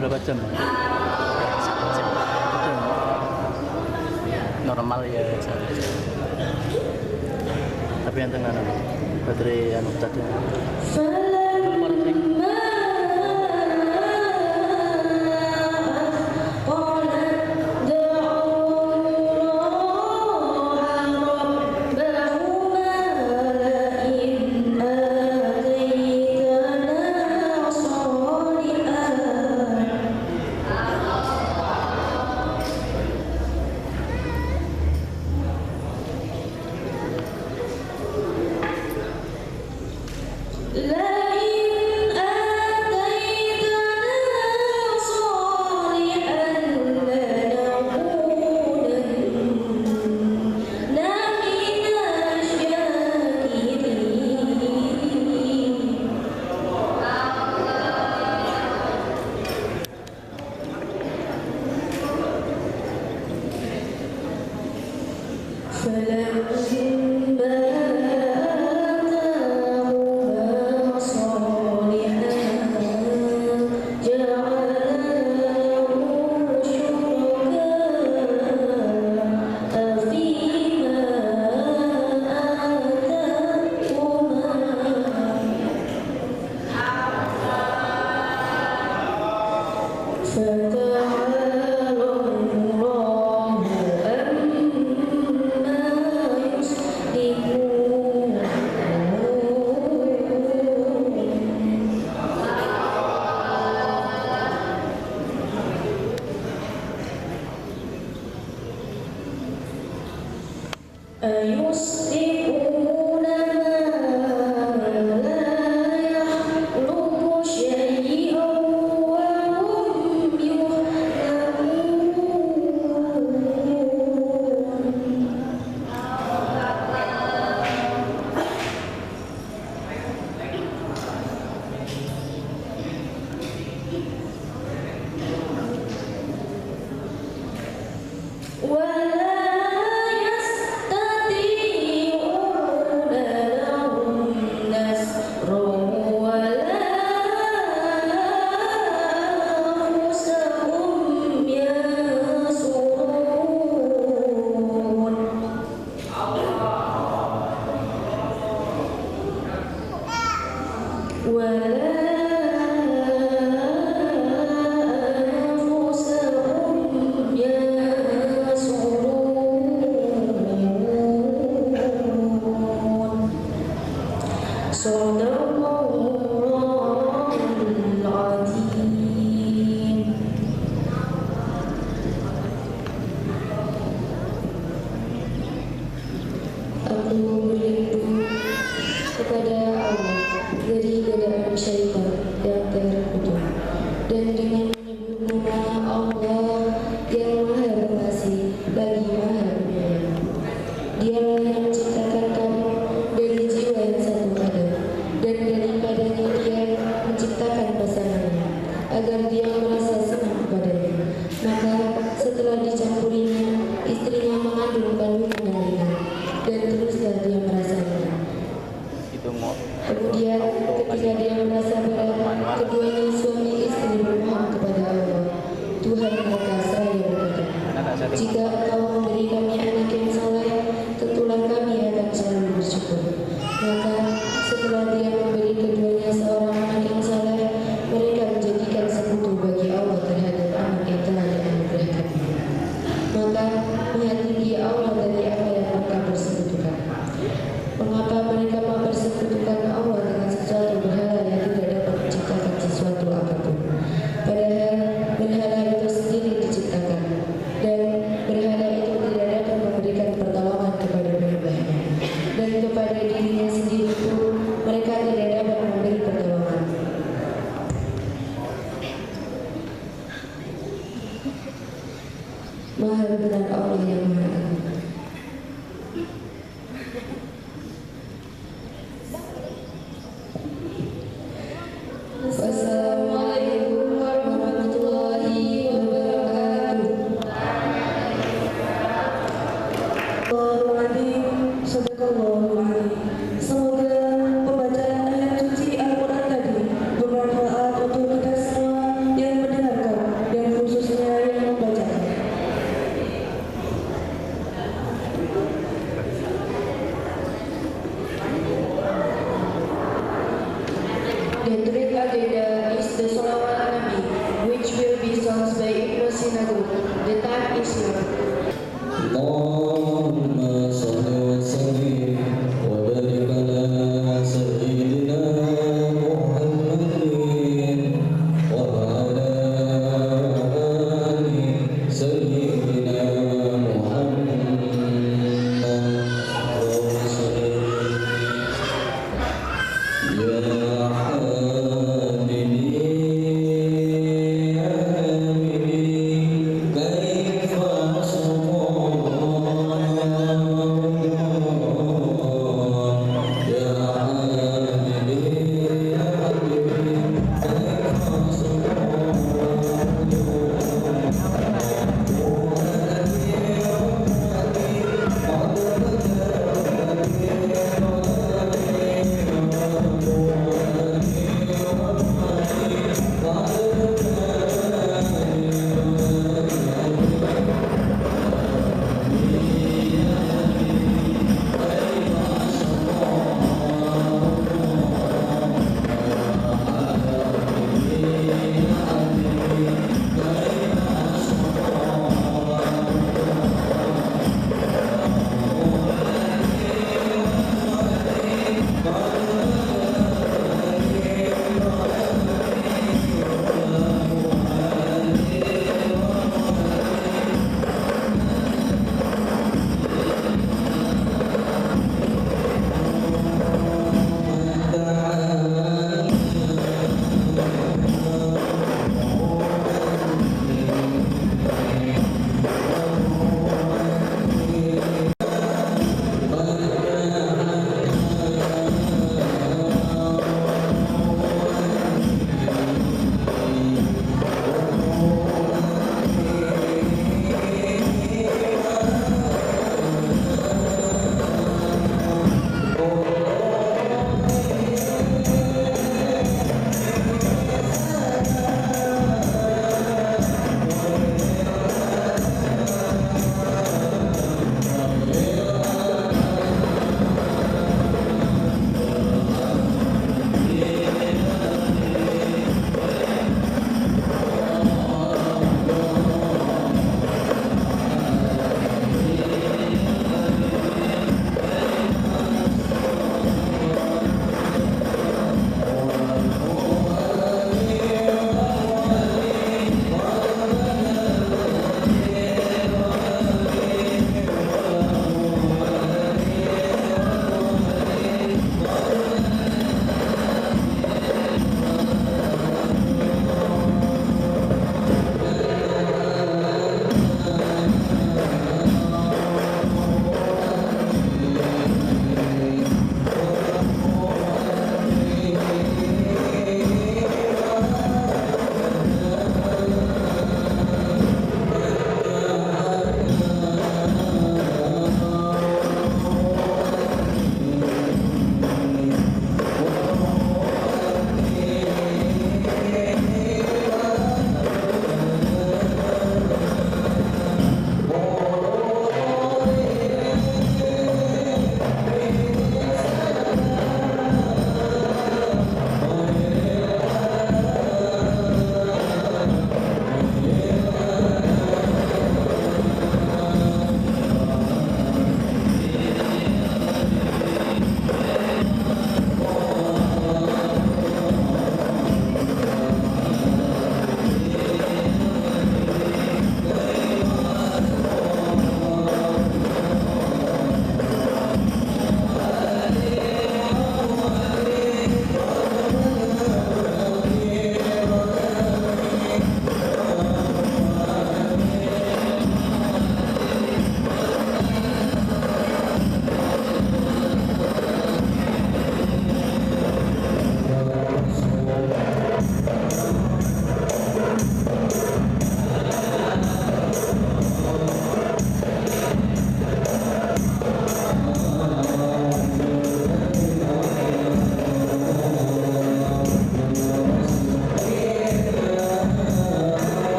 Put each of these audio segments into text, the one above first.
Berapa jam? Normal ya, tapi yang tengah baterai anu tadi. La فتعالى الله عما يشركون أيشركون ما لا يخلق شيئا وهم يخلقون ولا يستطيعون لهم نصرا ولا أنفسهم ينصرون ولا أنفسهم ينصرون صدق الله العظيم. Aku berlindung kepada Allah dari godaan syaitan yang terkutuk, dan dengan menyebut nama Allah yang Maha Pengasih lagi Maha Penyayang. Dialah yang menciptakan kamu dari jiwa yang satu Adam, dan daripadanya Dia menciptakan pasangannya agar Dia merasa senang kepadanya. Maka setelah dicampurinya, istrinya mengandung kandungan yang ringan, dan teruslah dia merasa ringan. Kemudian ketika dia merasa berat, keduanya suami istri bermohon kepada Allah, Tuhan mereka seraya berkata, jika Engkau memberi kami anak yang saleh, tentulah kami akan selalu bersyukur. Maka setelah dia memberi keduanya seorang anak yang saleh, mereka menjadikan sekutu bagi Allah terhadap anak yang telah dianugerahkannya. Maka maha tinggi Allah dari apa yang mereka persekutukan. Mengapa mereka mempersekutukan Allah dengan sesuatu berhala yang tidak dapat menciptakan sesuatu apapun? Padahal berhala itu sendiri diciptakan, dan berhala itu tidak dapat memberikan pertolongan kepada penyembahnya, dan kepada dirinya sendiri pun mereka tidak dapat memberi pertolongan. Maha benar Allah yang Maha Agung. Wassalamualaikum warahmatullahi wabarakatuh. Semoga pembacaan ayat suci Al-Quran tadi bermanfaat untuk kita semua yang mendengarkan dan khususnya yang membacakan. Ditulis agenda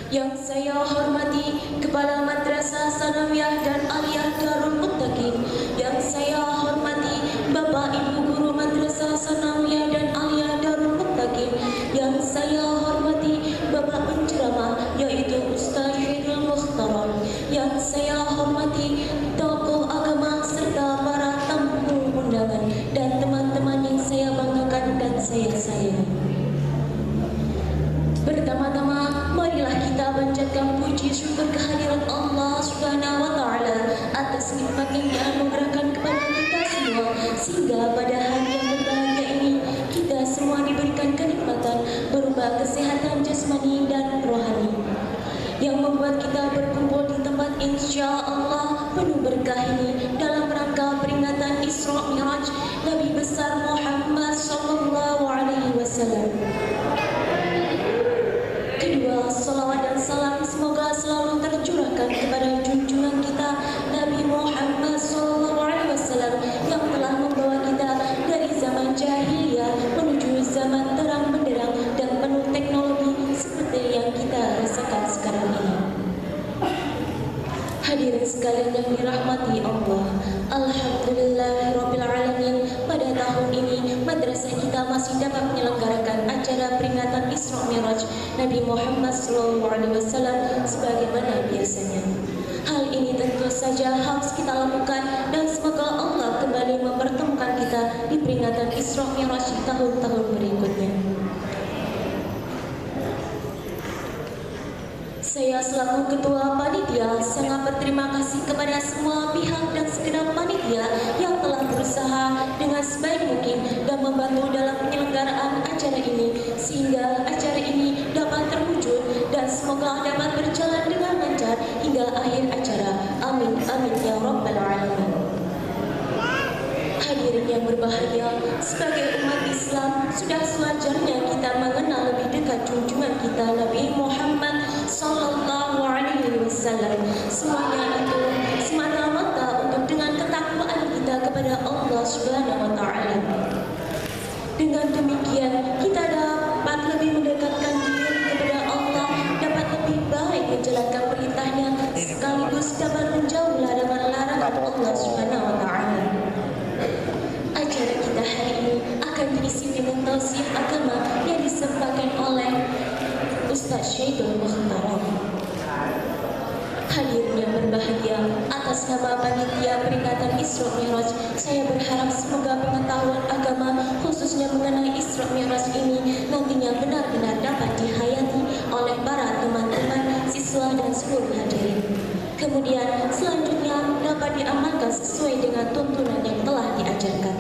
Yang saya hormati Kepala Madrasah Sanawiyah dan Aliyah Darul Muttaqin. Yang saya hormati Bapak Ibu Guru Madrasah Sanawiyah dan Aliyah Darul Muttaqin. Yang saya hormati Bapak penceramah yaitu Ustaz Syedul Mukhtaram. Yang saya hormati tokoh agama serta para tamu undangan dan teman-teman yang saya banggakan dan saya sayangi. Pertama-tama, marilah kita panjatkan puji syukur kehadiran Allah Subhanahu wa taala atas nikmat yang dianugerahkan kepada kita semua, sehingga pada hari yang berbahagia ini kita semua diberikan kenikmatan berupa kesehatan jasmani dan rohani yang membuat kita berkumpul di tempat insya Allah penuh berkah ini dalam rangka peringatan Isra Mi'raj Nabi besar Muhammad sallallahu alaihi wasallam. Kedua, salawat dan salam semoga selalu tercurahkan kepada junjungan kita Nabi Muhammad SAW yang telah membawa kita dari zaman jahiliyah menuju zaman terang benderang dan penuh teknologi seperti yang kita rasakan sekarang ini. Hadirin sekalian yang dirahmati Allah, Alhamdulillahirrabbilalamin, pada tahun ini madrasah kita masih dapat menyelenggarakan acara peringatan Isra Mi'raj Nabi Muhammad SAW sebagaimana biasanya. Hal ini tentu saja harus kita lakukan dan semoga Allah kembali mempertemukan kita di peringatan Isra Mi'raj di tahun-tahun berikutnya. Saya selaku Ketua Panitia sangat berterima kasih kepada semua pihak dan segenap panitia yang telah berusaha dengan sebaik mungkin dan membantu dalam penyelenggaraan acara ini sehingga acara ini dapat terwujud dan semoga dapat berjalan dengan lancar hingga akhir acara. Amin amin ya rabbal alamin. Hadirin yang berbahagia, sebagai umat Islam sudah sewajarnya kita mengenal lebih dekat junjungan kita Nabi Muhammad sallallahu alaihi wasallam. Semuanya itu semata-mata untuk dengan ketakwaan kita kepada Allah Subhanahu wa taala. Dengan demikian kita dapat lebih mendekatkan diri kepada Allah, dapat lebih baik menjalankan perintahnya sekaligus dapat menjauh larangan-larangan Allah Subhanahu wa taala. Acara kita hari ini akan diisi dengan tausiah agama yang disampaikan oleh Ustaz Syedul Mukhtaram. Hadirin yang berbahagia, atas nama panitia peringatan Isra Mi'raj, saya berharap semoga pengetahuan agama khususnya mengenai Isra Mi'raj ini nantinya benar-benar dapat dihayati oleh para teman-teman, siswa dan seluruh hadirin. Kemudian selanjutnya dapat diamalkan sesuai dengan tuntunan yang telah diajarkan.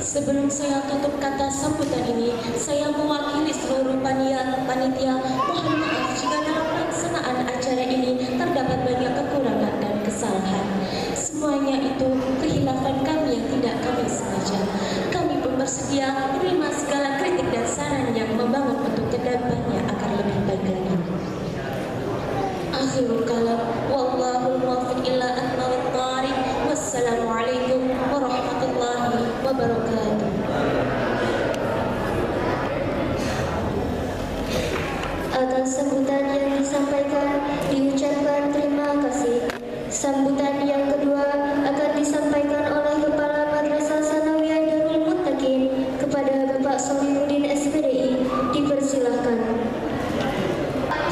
Sebelum saya tutup kata sambutan ini, saya mewakili seluruh panitia mohon maaf jika dalam pelaksanaan acara ini terdapat banyak kekurangan dan kesalahan. Semuanya itu kehilafan kami yang tidak kami sengaja. Kami pun bersedia menerima segala kritik dan saran yang membangun untuk kedepannya agar lebih baik lagi. Akhirul kalam, wallahul muwaffiq ila aqwamit thariq. Wassalamualaikum warahmatullahi wabarakatuh. Atas sambutan yang disampaikan diucapkan terima kasih. Sambutan yang kedua akan disampaikan oleh Kepala Madrasah Sanawiyah Darul Muttaqin kepada Bapak Solihuddin SPDI. Dipersilahkan.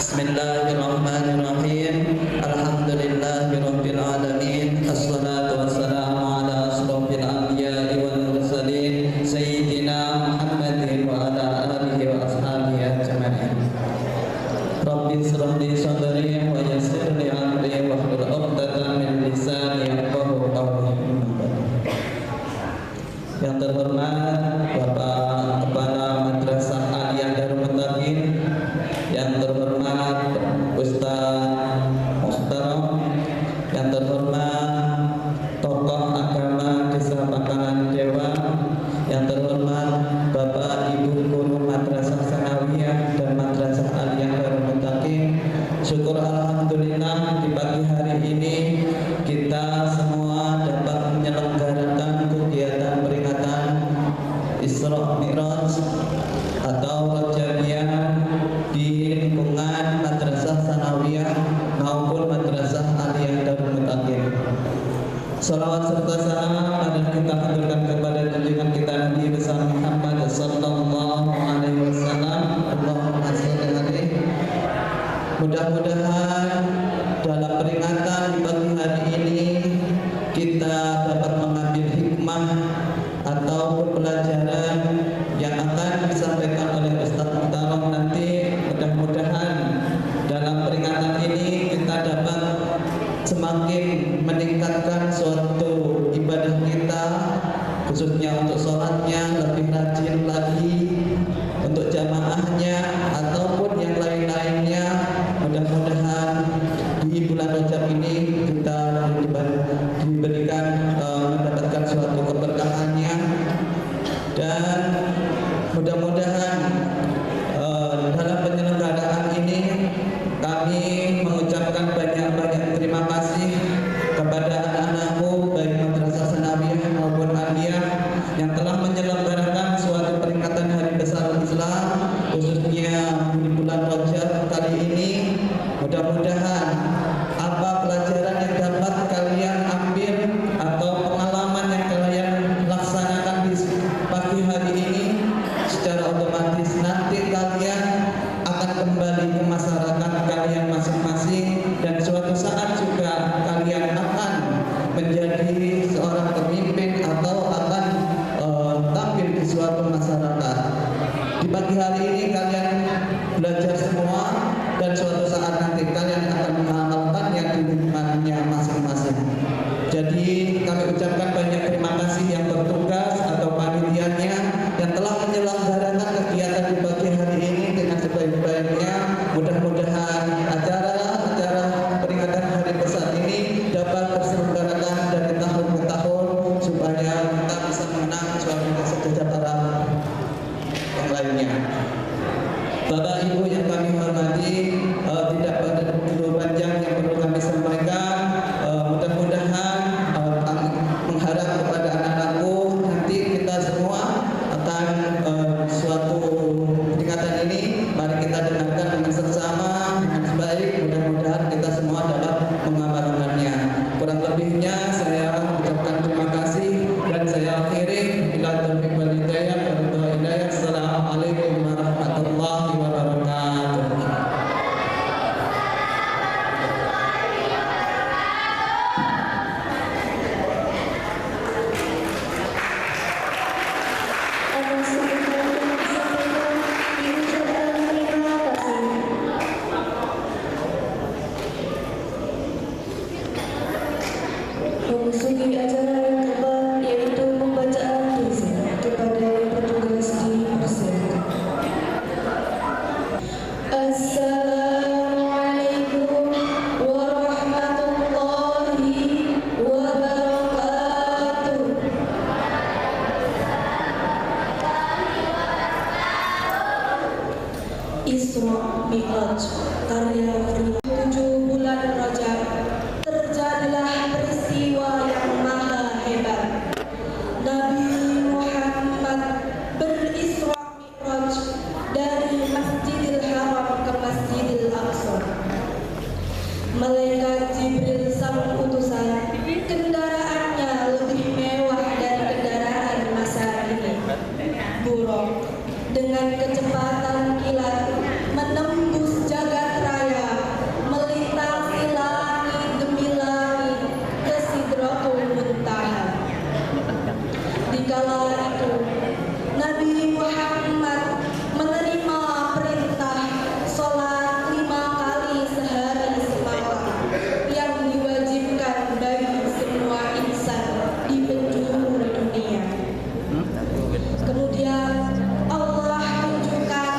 Bismillahirrahmanirrahim. Alhamdulillahirabbil alamin. Assalatu wassalamu ala asrofil anbiya'i wal mursalin sayyidina Muhammadin wa ala alihi wa ashabihi ajma'in. Rabbi shrah li sadri wa yassir li amri wahlul 'uqdatam min lisani yafqahu qawli. Yang terhormat Bapak Kepala Madrasah Aliyah Darul Muttaqin, yang terhormat Ustaz mudah-mudahan dalam penyelenggaraan ini kami mengucapkan banyak-banyak terima kasih kepada anak-anakku baik Madrasah Sanawiyah maupun Aliyah yang telah menyelenggarakan suatu peringatan Hari Besar Islam khususnya di bulan Rajab kali ini. Mudah-mudahan apa pelajaran yang dapat kalian ambil atau pengalaman yang kalian laksanakan di pagi hari ini secara otomatis nanti kalian akan kembali ke masyarakat kalian masing-masing dan suatu saat juga kalian akan menjadi seorang pemimpin atau akan tampil di suatu masyarakat. Di pagi hari ini kalian belajar semua dan suatu saat nanti kalian akan mengamalkannya di lingkungannya masing-masing. Jadi kami ucapkan banyak terima kasih yang bertugas atau panitianya yang telah menyelenggarakan kegiatan di pagi hari ini dengan sebaik-baiknya. Mudah-mudahan acara peringatan Hari Besar ini dapat terselenggarakan dari tahun ke tahun supaya kita bisa menang suatu kesejahteraan yang lainnya. Bapak Ibu yang kami hormati, tidak pada begitu panjang yang perlu kami sampaikan. Mudah-mudahan kami mengharap kepada anak-anakku nanti kita semua akan suatu peringatan ini mari kita dengarkan dengan seksama dengan baik. Mudah-mudahan kita semua dapat mengamalkannya. Kurang lebihnya saya ucapkan terima kasih dan saya akhiri bila taufiq wal hidayah. Assalamualaikum warahmatullahi wabarakatuh. Atas sambutan yang disampaikan diucapkan terima kasih. Memasuki acara yang keempat yaitu pembacaan tulisan kepada yang bertugas dipersilakan. Assalamualaikum warahmatullahi wabarakatuh. Isra Mi'raj karya Frida. 7 bulan Rajab terjadilah peristiwa yang maha hebat. Nabi Muhammad berisra Mi'raj dari Masjidil Haram ke Masjidil Aqsa. Malaikat Jibril sang utusan, kendaraannya lebih mewah dari kendaraan masa ini. Buraq dengan kecepatan kilat menembus jagat raya, melintasi langit demi langit ke Sidratul Muntaha. Di kala itu Nabi Muhammad menerima perintah sholat 5 kali sehari semalam yang diwajibkan bagi semua insan di penjuru dunia. Kemudian Allah tunjukkan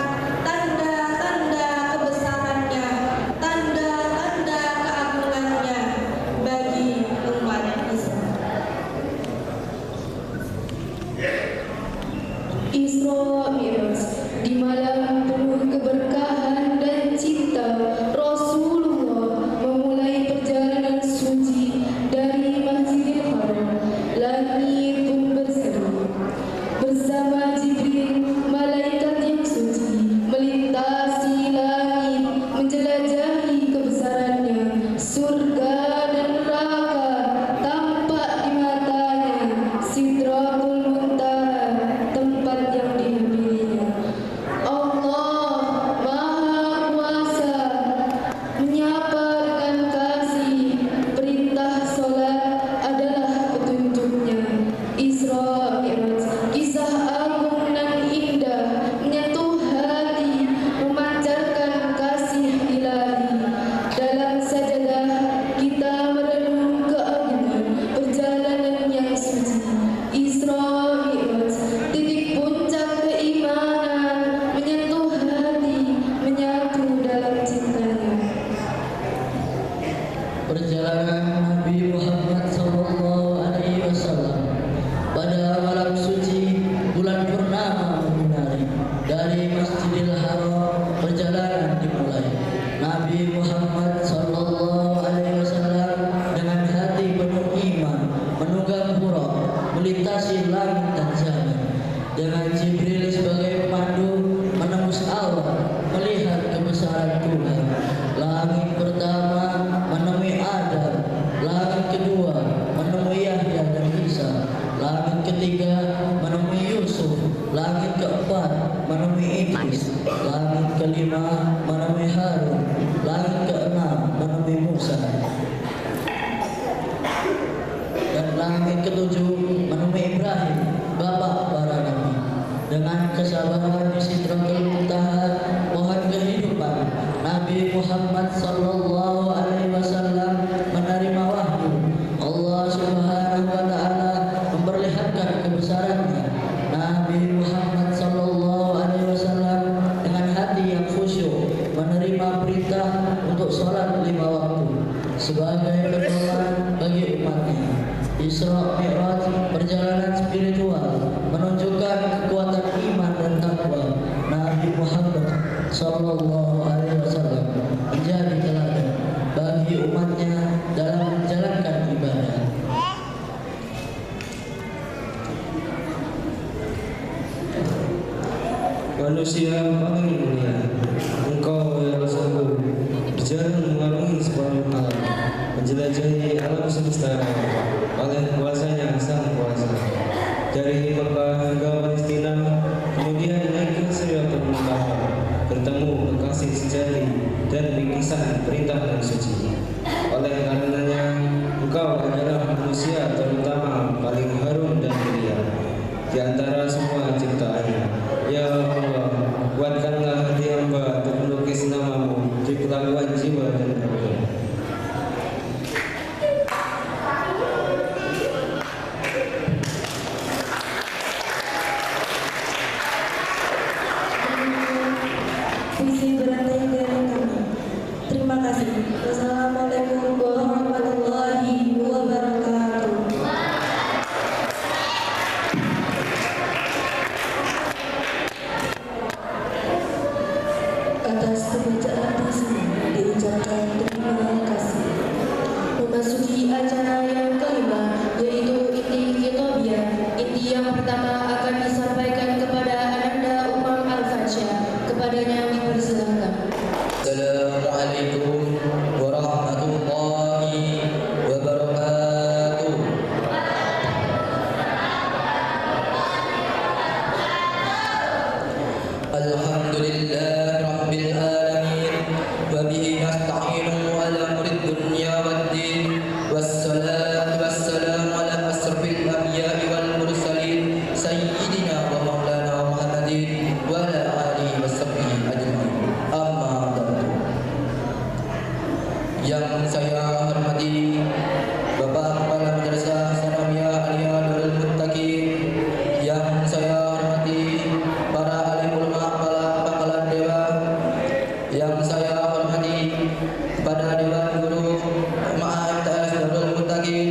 langit kelima menemui Harun, langit keenam menemui Musa, dan langit ketujuh menemui Ibrahim, bapak para nabi. Dengan kesabaran di Sidratul Muntaha, pohon kehidupan Nabi Muhammad sallallahu alaihi wasallam menerima wahyu. Allah Subhanahu wa taala memperlihatkan kebesarannya. Nabi Muhammad sallallahu alaihi wasallam dengan hati yang khusyuk menerima perintah untuk sholat 5 waktu sebagai pedoman bagi umatnya. Isra Mi'raj, perjalanan spiritual, menunjukkan kekuatan iman dan takwa. Nabi Muhammad sallallahu alaihi wasallam menjadi teladan bagi umatnya dalam menjalankan ibadah. Manusia paling mulia, engkau ya Rasulullah, berjalan mengarungi separuh alam, menjelajahi alam semesta oleh kuasanya sang kuasa. Dari Mekah hingga Palestina, kemudian naik ke Sidratul Muntaha, bertemu kekasih sejati dan bingkisan perintah yang suci. Oleh karenanya, engkau adalah manusia terutama paling harum dan mulia di antara semua ciptaannya. Ya Allah, kuatkanlah hati hamba untuk melukis namamu di pelabuhan jiwa dan raga. Puisi berantai dari kami. Terima kasih. Wassalamualaikum warahmatullahi wabarakatuh. Atas pembacaan puisi diucapkan terima kasih. Memasuki acara yang kelima, yaitu inti Khitobiah. Inti yang pertama akan disampaikan kepada Ananda Umar Al-Fatsyah. Kepadanya dipersilakan. Assalamualaikum warahmatullahi wabarakatuh. Alhamdulillah rabbil alamin, wa bihi nasta'inu ala umrid dunya waddin, wassalatu wassalamu ala asrafil anbiya'i wal mursalin, sayyidina wa maulana Muhammadin wa ala alihi wa sahbihi ajma'in. Amma ba'du. Yang saya hormati Bapak Kepala Madrasah Sanawiyah Alia Darul Muttaqin, yang saya hormati para alim ulama, para pangkalan dewa, yang saya hormati kepada Dewan Guru MTS Darul Muttaqin,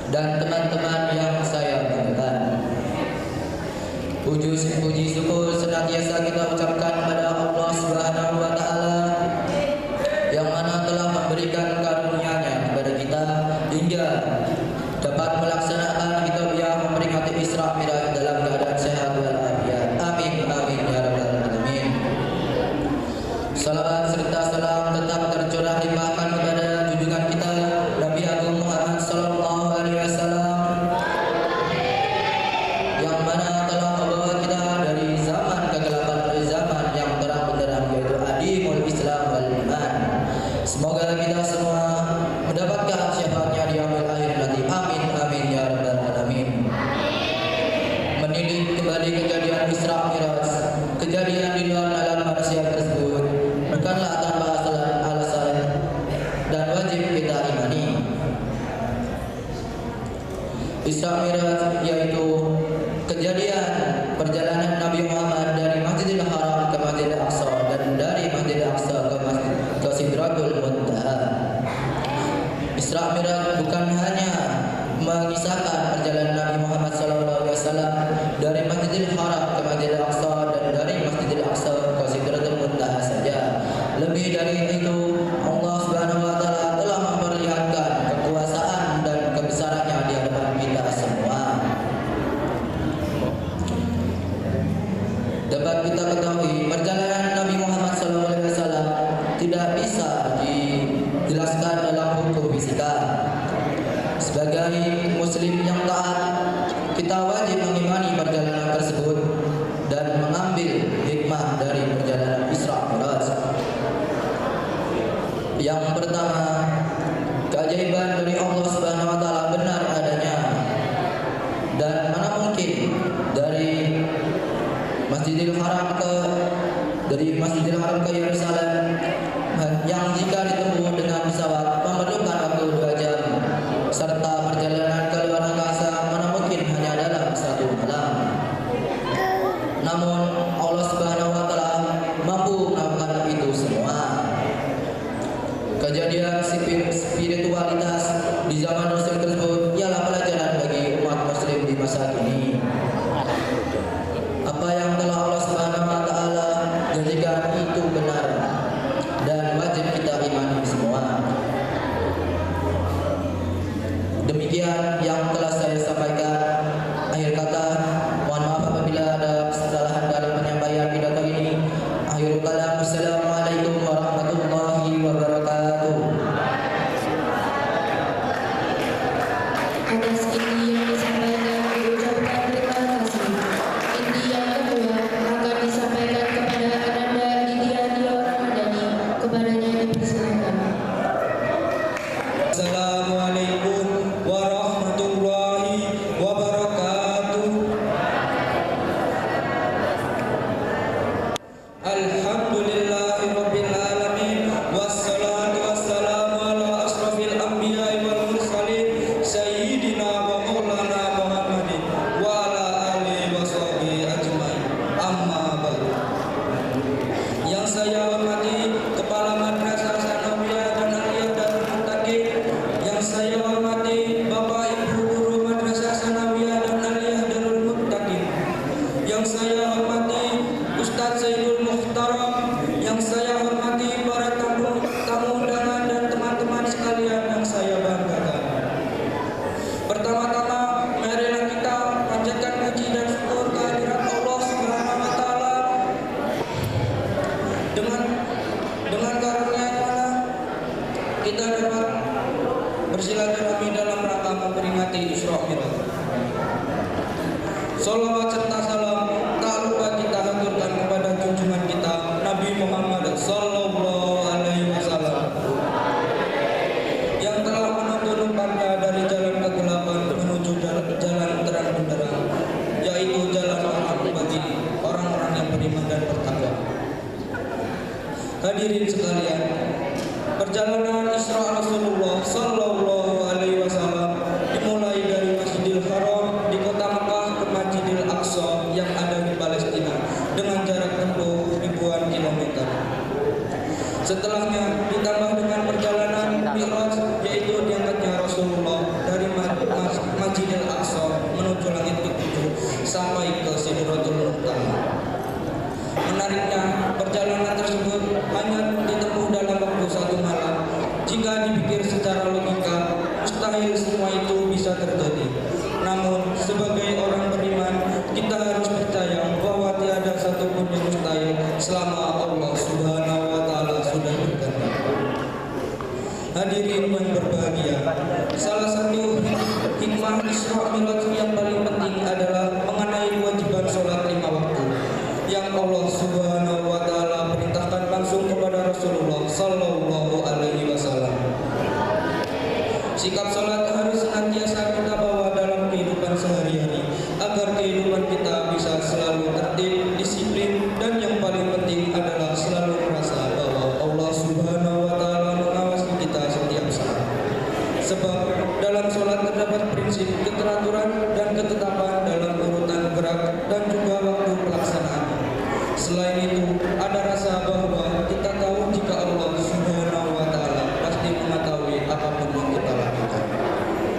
dan teman-teman yang saya banggakan. Puji syukur senantiasa kita ucapkan pada Allah Subhanahu wa taala yang mana telah memberikan karunia-Nya kepada kita hingga dapat melaksanakan Khitobiah memperingati Isra Mi'raj dalam keadaan sehat walafiat. Amin amin ya rabbal alamin. Salawat serta salam tetap tercurah limpahkan kepada junjungan kita Nabi Agung Muhammad sallallahu alaihi wasallam, yang mana telah membawa kita dari zaman kegelapan ke zaman yang terang benderang, yaitu adimul Islam wal iman. Semoga kita semua mendapatkan syafaatnya di yaumil akhir nanti. Amin amin ya rabbal alamin. Menilik kembali kejadian Isra Mi'raj, kejadian di luar alam manusia tersebut bukanlah tanpa asal dari perjalanan Isra Mi'raj. Yang pertama, keajaiban dari Allah Subhanahu wa taala benar adanya, dan mana mungkin dari Masjidil Haram ke Yerusalem yang jika ditempuh dengan pesawat memerlukan waktu 2 jam, serta perjalanan ke luar angkasa mana mungkin hanya dalam 1 malam. Namun Allah Subhanahu wa taala mampu melakukan itu semua. Kejadian spiritualitas di zaman Rasul tersebut ialah pelajaran bagi umat muslim di masa kini. Apa yang telah Allah Subhanahu wa taala janjikan itu benar dan wajib kita imani semua. Demikian yang telah saya sampaikan. Akhir kata, mohon maaf apabila ada kesalahan dalam penyampaian pidato ini. Akhirul kalam, wassalamualaikum warahmatullahi wabarakatuh. Atas ini yang disampaikan diucapkan terima kasih. Ini yang kedua akan disampaikan kepada Ananda Lydia Dio Ramadhani. Kepadanya dipersilakan. Assalamualaikum warahmatullahi wabarakatuh. Alhamdulillahirabbil alamin, wassalatu wassalamu ala asrofil anbiya'i wal mursalin sayyidina wa maulana Muhammadin wa ala alihi wa sahbihi ajmain. Amma ba'du. Yang saya hormati Kepala Madrasah Sanawiyah dan Aliyah Darul Muttaqin, yang saya hormati Bapak Ibu Guru Madrasah Sanawiyah dan Aliyah Darul Muttaqin, yang saya hormati Ustadz Zaidul Mukhtaram, yang saya hormati para tamu undangan dan teman-teman sekalian yang saya banggakan. Pertama-tama, marilah kita panjatkan puji dan syukur kehadirat Allah Subhanahu wa taala. Dengan karunia yang mana kita dapat bersilaturahmi dalam rangka memperingati Isra Mi'raj. Salawat serta salam tak lupa kita haturkan kepada junjungan kita Nabi Muhammad sallallahu alaihi wasallam, yang telah menuntun umatnya dari jalan kegelapan menuju jalan terang benderang, yaitu jalan Allah bagi orang-orang yang beriman dan bertakwa. Hadirin sekalian, perjalanan Isra Rasulullah sallallahu alaihi wasallam dimulai dari Masjidil Haram di kota Mekah ke Masjidil Aqsa yang ada di Palestina dengan jarak tempuh ribuan kilometer. Setelahnya ditambah dengan perjalanan Mi'raj, yaitu diangkatnya Rasulullah dari Masjidil Aqsa menuju langit ketujuh sampai ke Sidratul Muntaha. Menariknya, perjalanan tersebut hanya ditempuh dalam waktu 1 malam. Jika dipikir secara logika, mustahil semua itu bisa terjadi. Namun, sebagai orang beriman, kita harus percaya bahwa tiada satupun yang mustahil selama Allah Subhanahu wa taala sudah berkehendak. Hadirin yang berbahagia, salah satu hikmah Isra Mi'raj yang paling penting adalah mengenai kewajiban sholat 5 waktu yang Allah Subhanahu wa taala perintahkan langsung kepada Rasulullah sallallahu alaihi wasallam. Sikap salat harus senantiasa kita bawa dalam kehidupan sehari-hari agar kehidupan kita bisa selalu tertib, disiplin, dan yang paling penting adalah selalu merasa bahwa Allah Subhanahu wa taala mengawasi kita setiap saat. Sebab dalam salat terdapat prinsip keteraturan dan ketetapan dalam urutan gerak dan juga waktu pelaksanaan. Selain itu, ada rasa bahwa kita tahu jika Allah Subhanahu wa taala pasti mengetahui apapun yang kita lakukan.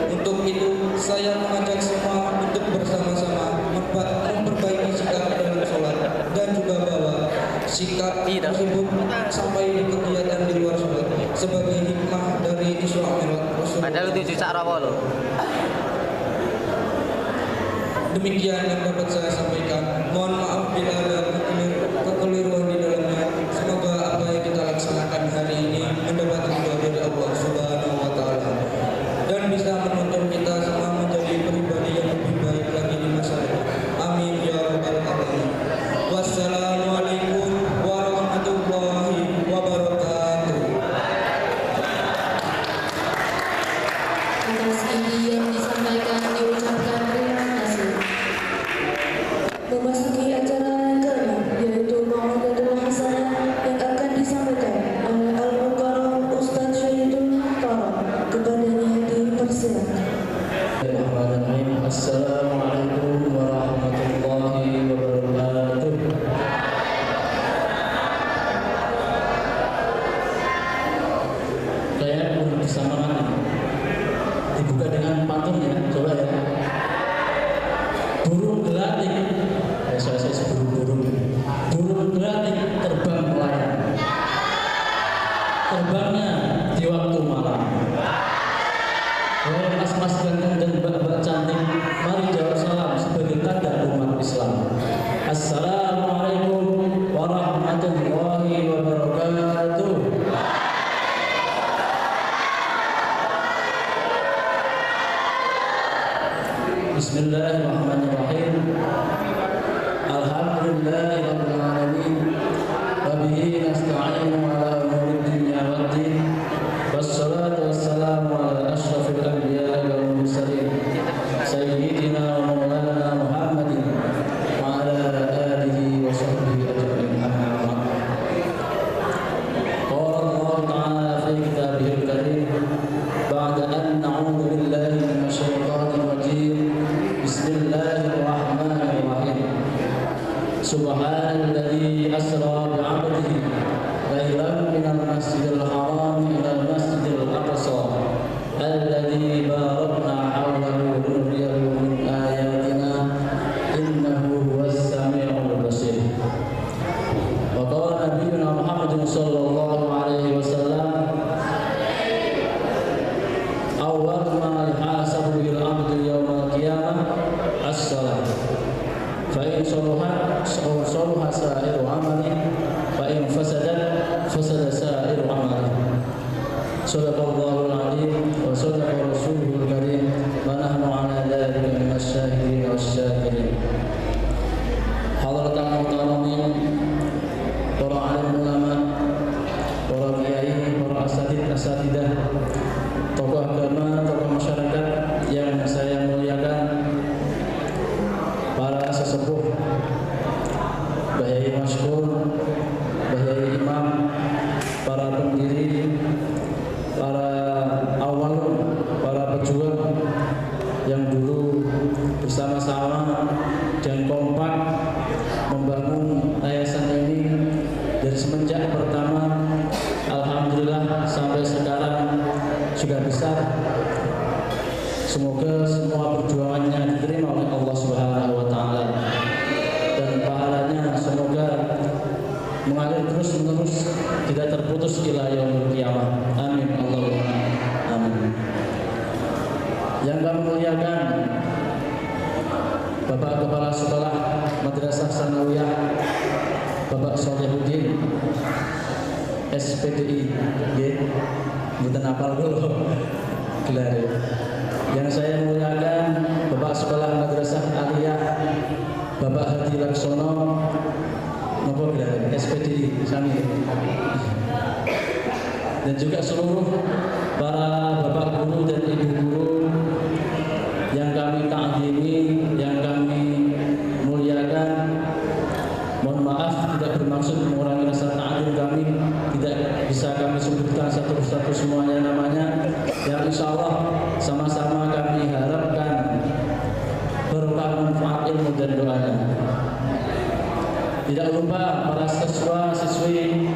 Untuk itu, saya mengajak semua untuk bersama-sama memperbaiki sikap dalam sholat dan juga bawa sikap tersebut sampai di kegiatan di luar sholat sebagai hikmah dari Isra Mi'raj Rasulullah. Demikian yang dapat saya sampaikan. Mohon maaf bila ada kekeliruan di dalamnya. Semoga apa yang kita laksanakan hari ini mendapat ridho dari Allah Subhanahu wa taala dan bisa menuntun kita semua menjadi pribadi yang lebih baik lagi di masa depan. Amin ya rabbal alamin. Wassalamualaikum mas-mas ganteng dan mbak-mbak cantik, mari jawab salam sebagai tanda umat Islam. Assalamualaikum warahmatullahi wabarakatuh. Bismillahirrahmanirrahim. Alhamdulillahirabbil alamin. Wa bihi nasta'inu ala umuri dunya waddin. Wassalatu wassalamu ala asyrafil anbiya'i wal mursalin. Sayyidina wa maulana Muhammadin wa ala alihi wa sahbihi ajma'in. Amma ba'd. Qala Allah ta'ala fi kitabihil karim ba'da an na'udzu billahi minasy syaithanir rajim. Bismillahirrahmanirrahim. Subhanalladzi asra bi'abdihi lailan minal masjidil haram ilal masjidil aqsa alladzi barakna hawlahu linuriyahu min ayatina innahu huwas samiul basir. Wa qala nabiyyuna Muhammadun sallallahu alaihi wasallam awwal ma yuhasabu bil 'abdi yaumal qiyamah as-salat. Fa in salahat salaha sa'iru 'amali fa in fasadat fasada sa'iru 'amali. Shadaqallahul 'azim wa shadaqa rasuluhul karim wa nahnu 'ala dzalika minasy syahidin wasyakirin. Hadratan muhtaramin, para alim ulama, para kiai, para asatidah, tokoh agama, tokoh masyarakat yang saya muliakan, para sesepuh, Bahyai Masykur, Bahyai Imam, para pendiri, para awalun, para pejuang yang dulu bersama-sama dan kompak membangun yayasan ini dari semenjak pertama, alhamdulillah sampai sekarang sudah besar. Semoga semua perjuangannya diterima oleh Allah Subhanahu wa taala dan pahalanya semoga mengalir terus-menerus, tidak terputus ila yaumil qiyamah. Amin Allahumma amin. Yang kami muliakan Bapak Kepala Sekolah Madrasah Sanawiyah Bapak Sholihuddin SPDI nggih, mboten apal kula gelar. Yang saya muliakan Bapak Sekolah Madrasah Aliyah Bapak Hadi Laksono napa gelar SPDI sami. Dan juga seluruh para bapak guru dan ibu guru yang kami ta'zimi, yang kami muliakan. Mohon maaf tidak bermaksud mengurangi rasa ta'zim kami, tidak bisa kami sebutkan satu persatu semuanya namanya, yang insya Allah sama-sama kami harapkan berkah manfaat ilmu dan doanya. Tidak lupa para siswa-siswi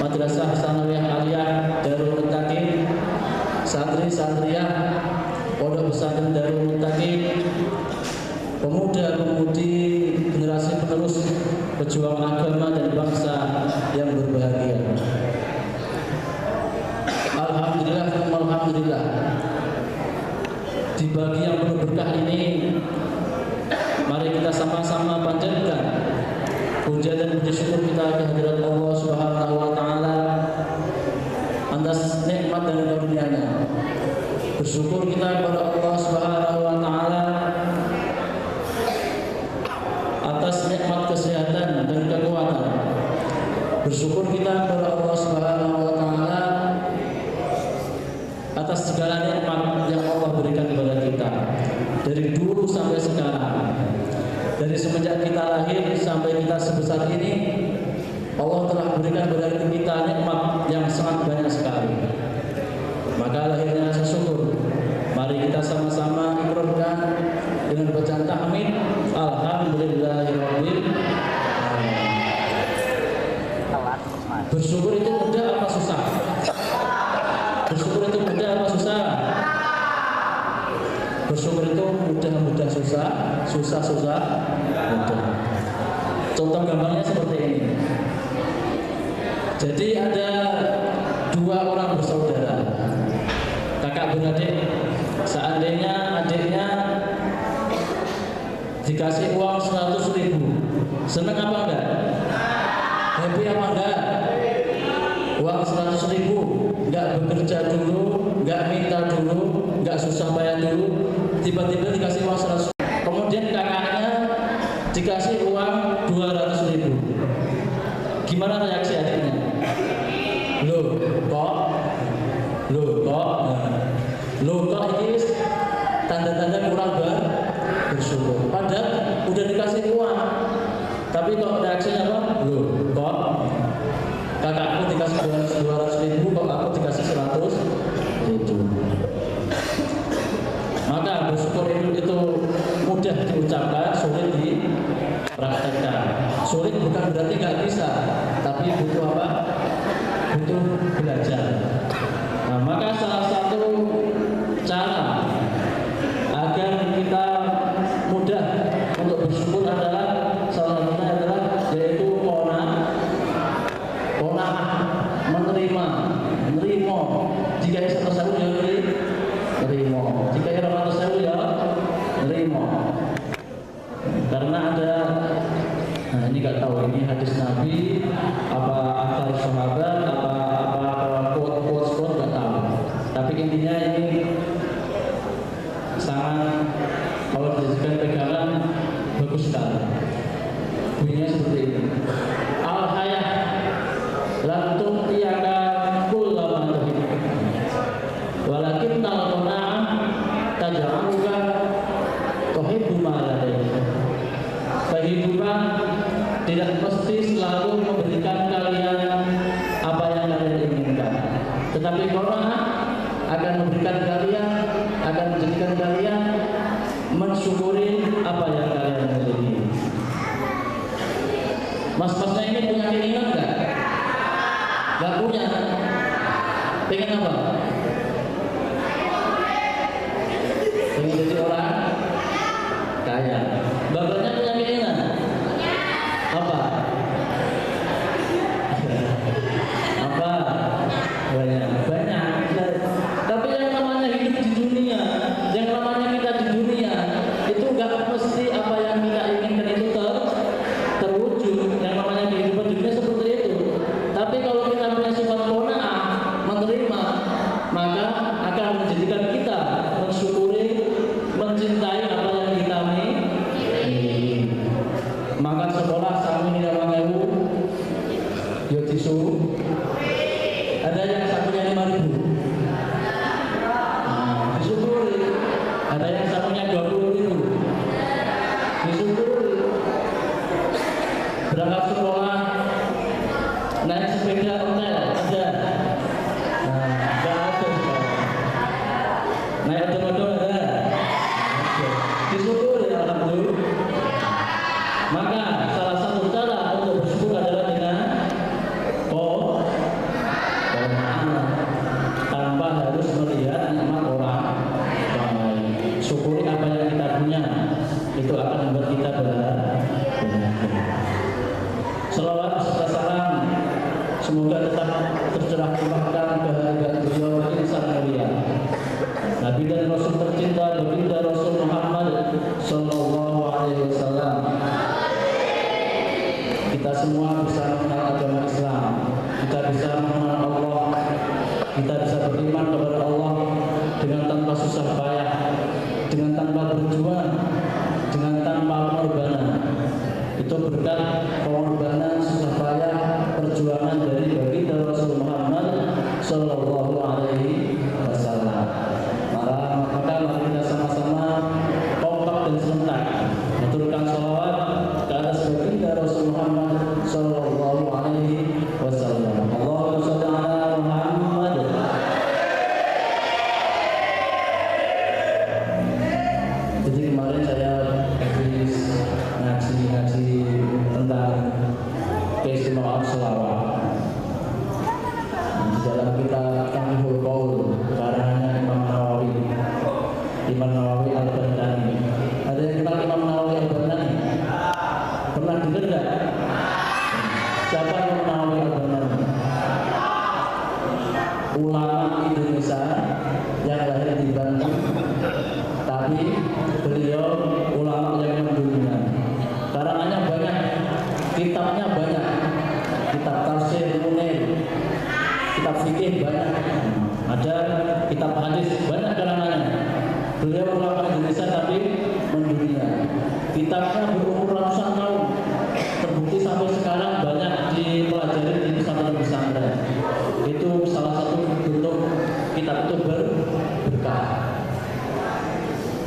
Madrasah Sanawiyah Aliyah Darul Muttaqin, santri-santriah Pondok Pesantren Darul Muttaqin, pemuda-pemudi generasi penerus pejuang agama dan bangsa yang berbahagia. Alhamdulillah, alhamdulillah. Di pagi yang penuh berkah ini, mari kita sama-sama panjatkan puja dan puji syukur kita kehadirat Allah Subhanahu wa taala atas nikmat dan karunia-Nya. Bersyukur kita kepada Allah Subhanahu wa taala atas nikmat kesehatan dan kekuatan. Bersyukur kita kepada Allah Subhanahu wa taala atas segala nikmat yang Allah berikan kepada kita dari dulu sampai sekarang. Dari semenjak kita lahir sampai kita sebesar ini, Allah telah berikan kepada kita nikmat yang sangat banyak sekali. Maka lahirnya rasa syukur. Mari kita sama-sama ikrarkan dengan bacaan tahmid. Alhamdulillahirabbil alamin. Bersyukur itu mudah apa susah? Bersyukur itu mudah apa susah? Bersyukur itu mudah susah, susah mudah. Contoh gambarnya seperti ini. Jadi ada dua orang bersaudara, kakak beradik. Seandainya dikasih uang 100.000, seneng apa enggak? Happy apa enggak? Uang 100.000, enggak bekerja dulu, enggak minta dulu, enggak susah payah dulu, tiba-tiba dikasih uang 100.000. Kemudian kakaknya dikasih uang 200.000. Gimana reaksi adiknya? Loh kok ini tanda-tanda kurang bersyukur. Padahal udah dikasih uang, tapi kok reaksinya apa? Loh kok kakakku dikasih 200.000, kok aku dikasih 100.000. Maka bersyukur itu mudah diucapkan, sulit dipraktekkan. Sulit bukan berarti nggak bisa, tapi butuh apa? Butuh belajar. Nah, maka salah satu cara agar kita mudah untuk bersyukur adalah salah satunya adalah yaitu menerima. Jika yang 100.000 ya terima, jika yang 100.000 ya terima. Karena ada, nah ini nggak tahu ini hadis Nabi apa akal sahabat apa quote nggak tahu. Tapi intinya ini sangat, kalau dijadikan pegangan bagus sekali. Bunyinya seperti ini. Al-hayah lantum tiaka kullama tuhib, walakin al-qana'ah taj'aluka tuhibbu ma ladayka. Kehidupan tidak mesti selalu memberikan kalian apa yang kalian inginkan, tetapi qanaah akan memberikan kalian, akan menjadikan kalian mensyukuri apa yang kalian miliki. Mas-masnya ini punya keinginan enggak? Enggak punya. Pengen apa? Pengen jadi orang kaya. Bapaknya punya keinginan? Apa? Apa? Banyak. Tapi yang namanya hidup di dunia, yang namanya kita di dunia, itu enggak mesti apa yang kita inginkan itu terwujud. Yang namanya kehidupan dunia seperti itu. Tapi kalau kita punya sifat qanaah, menerima, maka akan menjadikan kita mensyukuri, mencintai apa yang kita miliki. Makan sekolah sami tidak mengewu, yo tisu. Ada yang satunya 5.000. Disyukuri. Ada yang satunya 20.000. Disyukuri. Berangkat sekolah naik sepeda ontel ada. Nggak ada. Naik odong-odong ada. Disyukuri alhamdulillah. Maka salah satu cara untuk bersyukur adalah dengan tanpa harus melihat nikmat orang lain. Syukuri apa yang kita punya, itu akan membuat kita bahagia. Selawat serta salam semoga tetap tercerahkan kehargaan beliau insan mulia, Nabi dan Rasul tercinta baginda Rasul Muhammad Sallallahu Alaihi Wasallam. Kita semua bisa mengenal agama Islam, kita bisa mengenal Allah, kita bisa beriman kepada Allah dengan tanpa susah payah, dengan tanpa berjuang, dengan tanpa pengorbanan. Itu berkat pengorbanan, susah payah, perjuangan dari baginda Rasul Muhammad Sallallahu Alaihi Wasallam. Maka mari kita sama-sama kompak dan serentak mengaturkan salawat ke atas baginda Rasul Muhammad Sallallahu Alaihi Wasallam. Allahumma shalli ala Muhammad. Jadi kemarin saya habis ngaji tentang keistimewaan selawat. Di dalam kitab Tanhul Qaul karangan Imam Nawawi Al-Bantani. Ada yang kenal Imam Nawawi Al-Bantani? Pernah dengar enggak? Siapa Imam Nawawi Al-Bantani? Ulama Indonesia yang lahir di Bandung, tapi beliau ulama yang mendunia. kitab fikih banyak, ada kitab hadis banyak kalangannya. Beliau ulama Indonesia tapi mendunia. Kitabnya berumur ratusan tahun, terbukti sampai sekarang banyak dipelajari di pesantren-pesantren. Itu salah satu bentuk kitab itu berkah.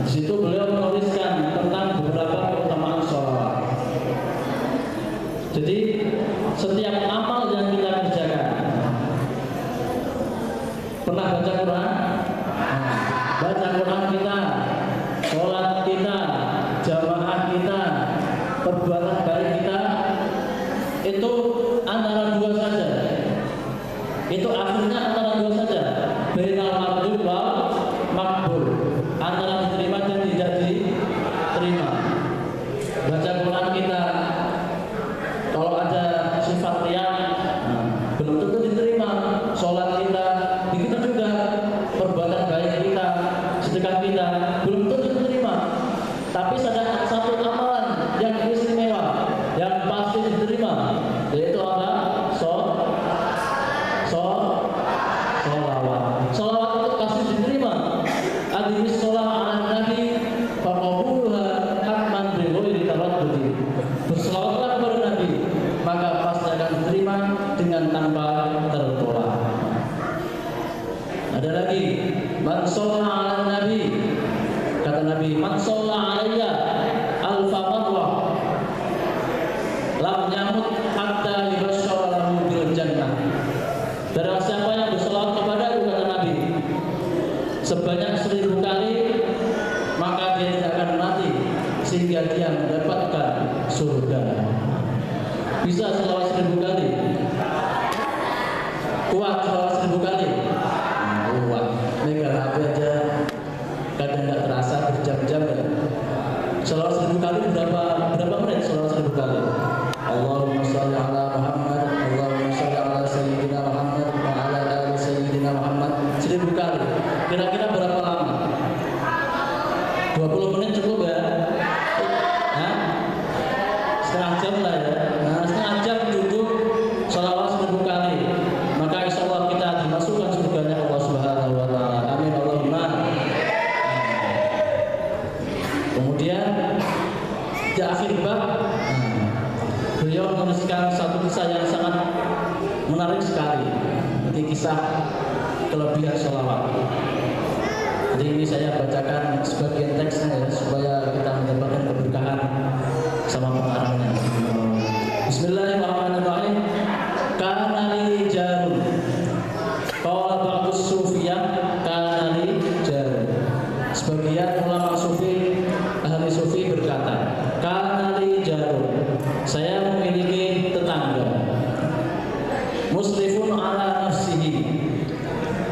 Di situ beliau menuliskan tentang beberapa keutamaan sholawat. Jadi setiap amal yang kita kerjakan, pernah baca Quran? Baca Quran kita, sholat kita, jamaah kita, perbuatan baik kita, itu antara dua saja. Itu akhirnya antara dua saja. Bainal mardud wal makbul, antara diterima dan tidak diterima. Baca Quran kita, kalau ada sifat riya, belum tentu diterima. Sholat kita, begitu juga perbuatan baik kita, sedekah kita, belum tentu diterima. Tapi ada satu amalan yang istimewa, yang pasti diterima, yaitu apa? Sholawat. Sholawat itu pasti diterima. Adimis sholat ala nabi faqabuluha hatman bighairi taraddudi. Berselawatlah kepada Nabi, maka pasti akan diterima dengan tanpa tertolak. Ada lagi, man sholla ala nabi, kata Nabi, man sholla alayya alfa marrah lam yamut hatta yubasyshara lahu bil jannah. Barang siapa yang berselawat kepadaku, kata Nabi, sebanyak 1000 kali, maka dia tidak akan mati sehingga dia mendapatkan surga. Bisa selawat 1000 kali? Kuat selawat 1000 kali? Kuat. Megang HP aja kadang nggak terasa berjam-jam ya. Selawat 1000 kali berapa menit? Selawat 1000 kali. Allahumma sholli ala Muhammad, Allahumma sholli ala Sayyidina Muhammad, wa ala ali Sayyidina Muhammad. 1000 kali. Kira-kira berapa lama? 20 menit cukup ya? Hah? Setengah jam lah ya. Nah, setengah jam cukup sholawat 1000 kali. Maka insya Allah kita dimasukkan surganya Allah Subhanahu wa Ta'ala. Amin Allahumma. Kemudian di akhir bab, beliau menuliskan satu kisah yang sangat menarik sekali. Ini kisah kelebihan sholawat. Jadi ini saya bacakan sebagian teksnya ya, supaya kita mendapatkan keberkahan sama pengarangnya. Bismillahirrahmanirrahim. Kana li jarun. Qala ba'dus sufiyah kana li jarun. Sebagian ulama sufi, ahli sufi berkata, kana li jarun. Saya memiliki tetangga. Musrifun ala nafsihi.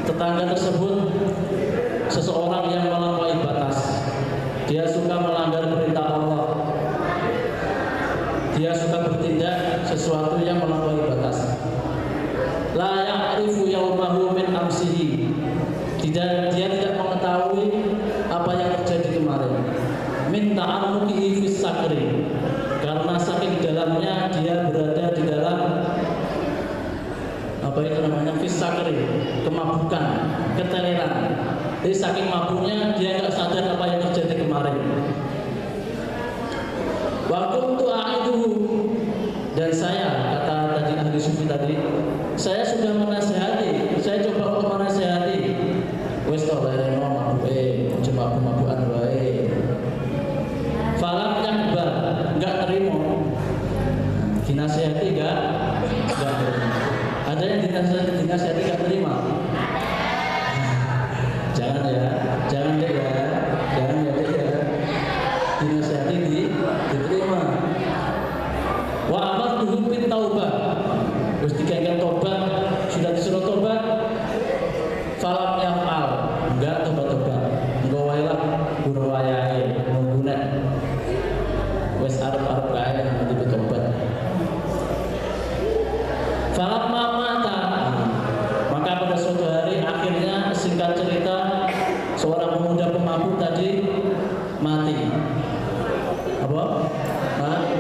Tetangga tersebut seseorang yang melampaui batas. Dia suka melanggar perintah Allah. Dia suka bertindak sesuatu yang melampaui batas. La ya'rifu yawmahu min amsihi. Dia tidak mengetahui apa yang terjadi kemarin. Min ta'ammuqihi fis sakri. Karena saking dalamnya dia berada di dalam apa itu namanya, fis sakri, kemabukan, keteleran. Jadi saking mabuknya dia nggak sadar apa yang terjadi kemarin. Wa kuntu a'iduhu, dan saya, kata tadi ahli sufi tadi, saya sudah menasihati, saya coba untuk menasihati. Wes to bae mabuk coba mabukan wae. Falam yakbar, enggak terima. Dinasihati enggak terima. Ada yang dinasihati enggak terima. Jangan ya, jangan deh ya, jangan ya deh ya. Dinasihati diterima. Wa amartuhu bit taubah. Terus dikengken tobat, sudah disuruh tobat. Falam yaf'al, enggak tobat-tobat. Engko wae lah guru wayahe nggone. Wis arep-arep kae nanti bertobat. Falam mata. Maka pada suatu hari akhirnya, singkat cerita, seorang pemuda pemabuk tadi mati. Apa? Mati.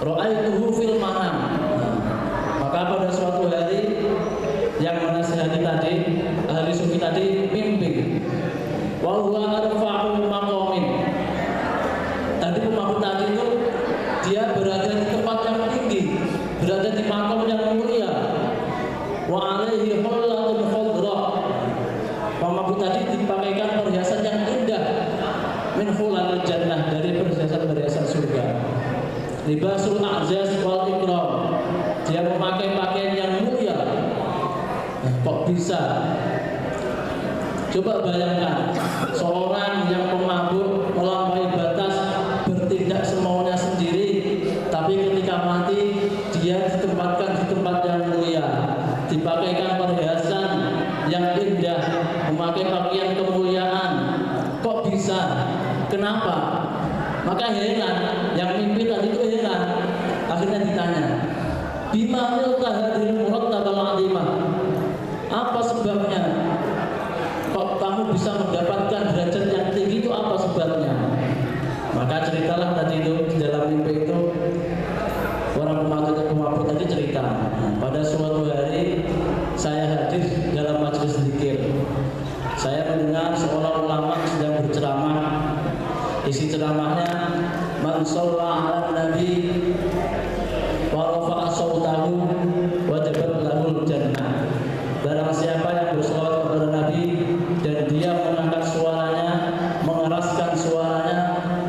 Ra'aituhu fil manam. Maka pada suatu hari yang menasihati tadi, ahli sufi tadi mimpi. Wa huwa arfa'u maqamin. Tadi pemabuk tadi itu dia berada di tempat yang tinggi, berada di makam yang mulia. Wa alaihi hullatun khadra. Pemabuk tadi dipakaikan perhiasan yang indah min hulal jannah, dari perhiasan surga. Libasul a'zaz wal ikram. Dia memakai pakaian yang mulia. Nah, kok bisa? Coba bayangkan seorang yang pemabuk melampaui batas, bertindak semaunya sendiri, tapi ketika mati dia ditempatkan di tempat yang mulia, dipakaikan perhiasan yang indah, memakai pakaian kemuliaan. Kok bisa? Kenapa? Maka heran, yang mimpi tadi itu heran. Akhirnya ditanya, bima nilta hadhil murattabal azimah. Apa sebabnya? Kok kamu bisa mendapatkan derajat yang tinggi, itu apa sebabnya? Maka ceritalah tadi itu di dalam mimpi itu, orang pemabuk tadi cerita, pada suatu hari saya hadir dalam majelis zikir. Saya mendengar seorang ulama sedang berceramah. Isi ceramahnya, man shalla 'alan nabi wa rafa'a sautahu wajabat lahul jannah. Barang siapa yang berselawat kepada Nabi dan dia mengangkat suaranya, mengeraskan suaranya,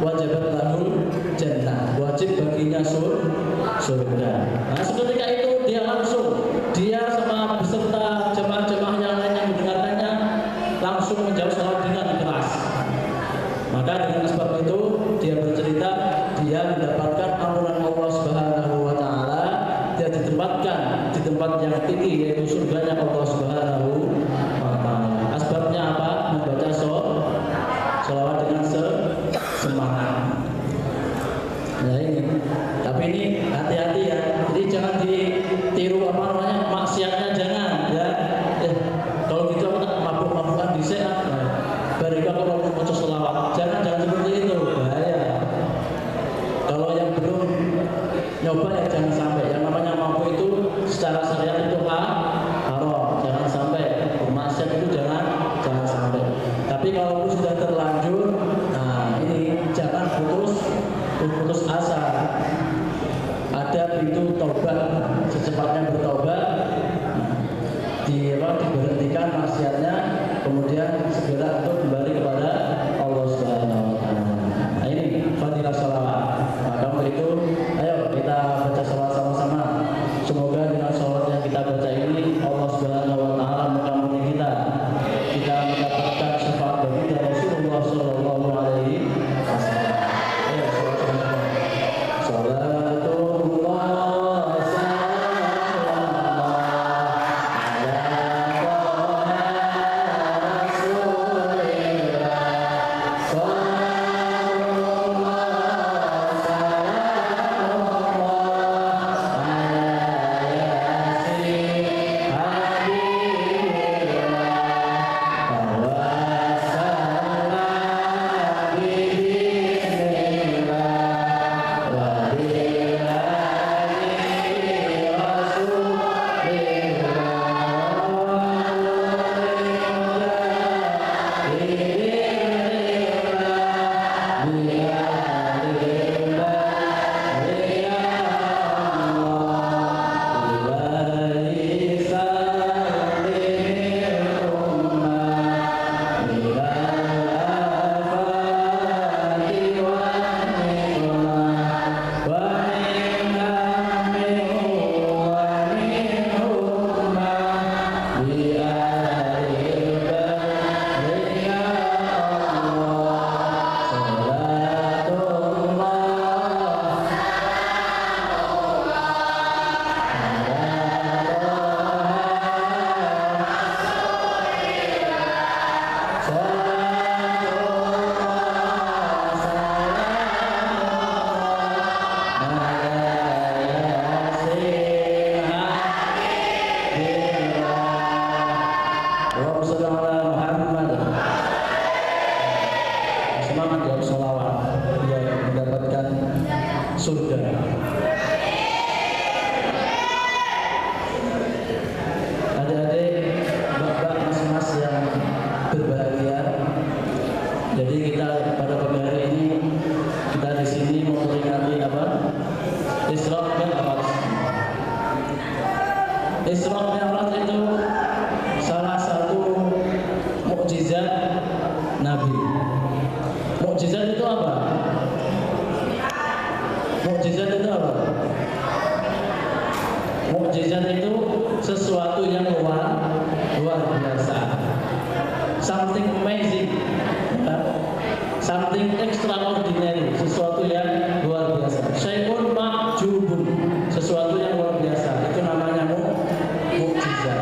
wajabat lahul jannah, wajib baginya surga. Nah, seketika itu dia sama beserta jemaah-jemaah yang lain yang mendengarkannya langsung menjawab salat dengan keras. Maka dengan sebab itu dia bercerita, dia mendapatkan ampunan Allah Subhanahu wa taala, dia ditempatkan di tempat yang tinggi, yaitu surganya Allah Subhanahu wa taala. Asbabnya apa? Membaca sholawat dengan semangat. Nah ini, tapi ini hati-hati ya. Jadi jangan ditiru maksiatnya, jangan ya. Kalau gitu mabuk-mabukan di sana. Barika kalau mau sholawat, jangan seperti itu, bahaya. Kalau yang belum nyoba ya jangan sampai. Yang namanya mabuk itu secara syariat itu haram, jangan sampai. Maksiat itu jangan sampai. Tapi kalau sudah terlanjur, nah ini jangan putus asa. Ada pintu taubat, secepatnya bertaubat, diberhentikan maksiatnya, kemudian segera untuk kembali kepada Allah Subhanahu wa taala. Nah ini fadilah sholawat. Maka untuk itu ayo kita baca sholawat sama-sama. Semoga dengan sholawat yang kita baca ini Allah Subhanahu wa taala mengampuni kita mendapatkan syafaat dari Rasulullah sallallahu alaihi wasallam. Ayo sholawat. Salawatullah Isra Mi'raj itu salah satu mukjizat Nabi. Mukjizat itu apa? Mukjizat itu apa? Mukjizat itu sesuatu yang luar biasa. Something amazing. Something extraordinary, sesuatu yang luar biasa. Syai'un ma'jubun, sesuatu yang luar biasa. Itu namanya mukjizat.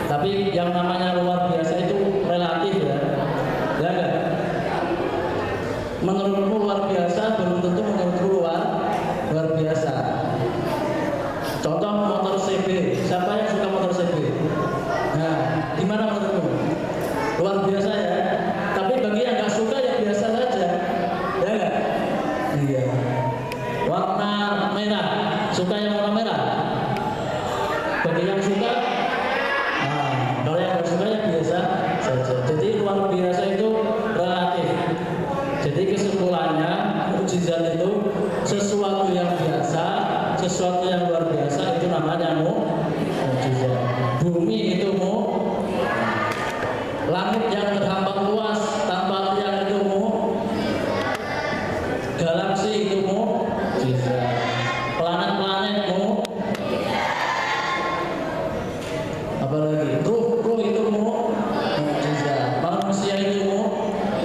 Tapi yang namanya luar biasa itu relatif ya. Ya enggak? Menurutmu luar biasa belum tentu menurutku luar biasa. Contoh motor CB. Siapa yang suka motor CB? Nah, gimana menurutmu? Luar biasa ya. Tapi bagi yang nggak suka ya biasa saja, ya nggak? Iya. Warna merah, suka yang warna merah. Bagi yang suka, kalau yang nggak suka ya biasa saja. Jadi luar biasa itu relatif. Jadi kesimpulannya mukjizat itu sesuatu yang biasa, sesuatu yang luar biasa itu namanya mukjizat. Bumi itu langit yang terhampar luas tanpa tiang itu galaksi itu mukjizat. Planet-planet apalagi ruh itu mukjizat. Manusia itu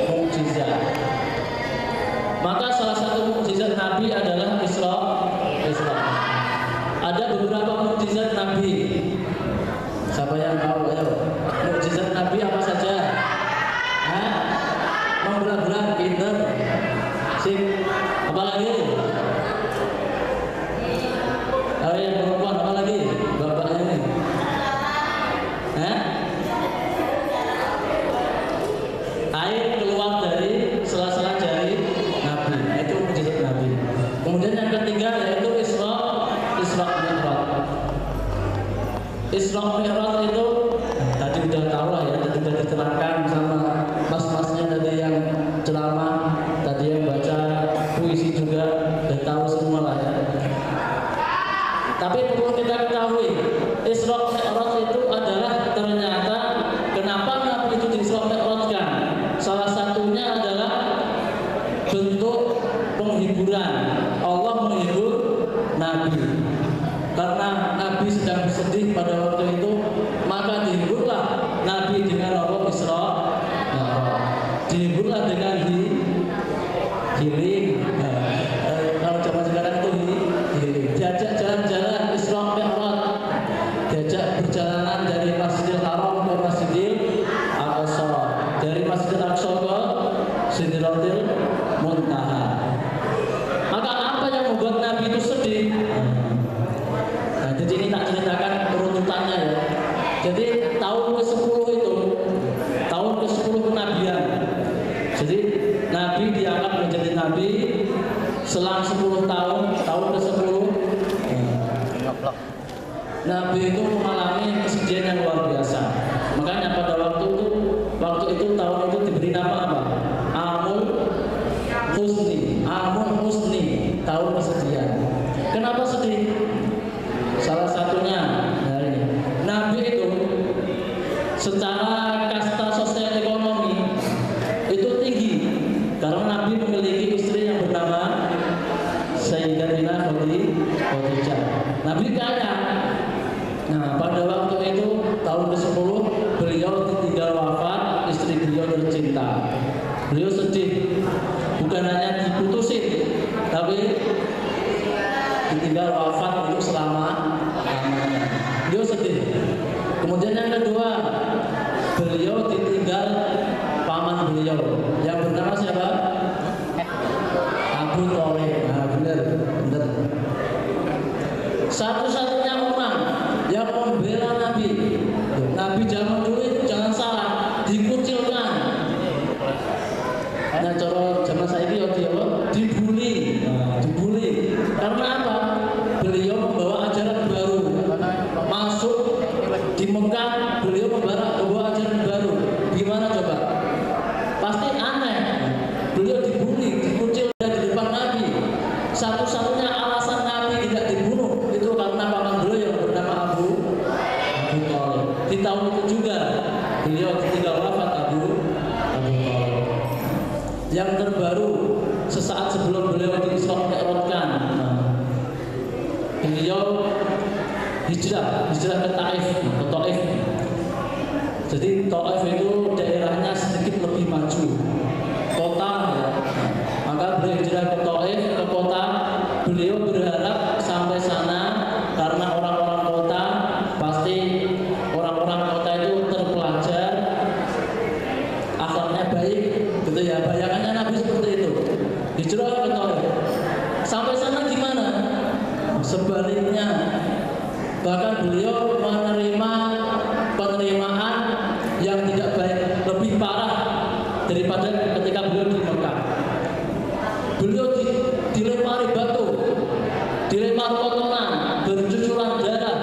mukjizat. Maka salah satu mukjizat Nabi adalah Isra. Ada beberapa mukjizat Nabi. Siapa yang tahu? Ayo. Mukjizat Nabi apa saja? Membelah-belah, pinter. Sip. Apa lagi? Ayo yang perempuan apa lagi? Bapaknya ini. Air keluar dari sela-sela jari Nabi. Itu mukjizat Nabi. Kemudian yang ketiga yaitu Isra Mi'raj. Isra Mi'raj itu tadi udah tahu lah ya, tadi udah diterangkan sama mas-masnya tadi yang ceramah, tadi yang baca puisi juga udah tahu semua lah ya. Tapi perlu kita ketahui, Isra Mi'raj itu adalah ternyata kenapa Nabi itu di-Isra Mi'rajkan? Salah satunya adalah bentuk penghiburan. Allah menghibur Nabi. Karena Nabi sedang bersedih pada waktu itu, maka dihiburlah Nabi dengan Allah Isra. Dihiburlah dengan healing. Kalau zaman sekarang itu healing. Diajak jalan-jalan Isra Mi'raj. Diajak berjalanan dari Masjidil Haram ke Masjidil Aqsa, dari Masjidil Aqsa ke Sidratil Muntaha. Maka apa yang membuat Nabi itu sedih? Jadi ini tak ceritakan urutannya ya. Jadi tahun ke-10 itu tahun ke-10 kenabian. Jadi Nabi diangkat menjadi Nabi selang 10 tahun, tahun ke-10 Nabi itu mengalami kesedihan yang luar biasa. Makanya pada waktu itu tahun itu diberi nama apa? Amul Husni, tahun kesedihan. Kenapa sedih? Salah satunya dari Nabi itu secara kasta sosial ekonomi itu tinggi karena Nabi memiliki istri yang bernama Sayyidatina Khadijah. Nabi kaya. Nah, pada waktu itu tahun ke-10 beliau ditinggal wafat, istri beliau tercinta. Beliau sedih, bukan hanya diputusin, tapi ditinggal wafat itu selama-lamanya. Beliau sedih. Kemudian yang kedua, beliau ditinggal paman beliau yang bernama siapa? Abu Thalib. Nah, benar. Satu-satunya orang yang membela Nabi. Nabi zaman dulu itu jangan salah, dikucilkan. Nah, cara zaman saya ini dibully. Karena apa? Beliau membawa ajaran baru. Masuk di Mekah, beliau membawa ajaran baru. Gimana coba? Pasti aneh. Beliau dibully, dikucil di depan Nabi. Satu-satunya alasan Nabi tidak dibunuh itu karena paman beliau yang bernama Abu hijrah ke Taif, ke Taif. Jadi Taif itu daerahnya sedikit lebih maju, kota ya. Maka beliau hijrah ke Taif, ke kota. Beliau berharap sampai sana karena orang-orang kota pasti orang-orang kota itu terpelajar, akhlaknya baik, gitu ya. Bayangannya Nabi seperti itu. Hijrah ke Taif. Sampai sana gimana? Sebaliknya, bahkan beliau menerima penerimaan yang tidak baik, lebih parah daripada ketika beliau di Mekah. Beliau dilempari batu, dilempar kotoran, bercucuran darah,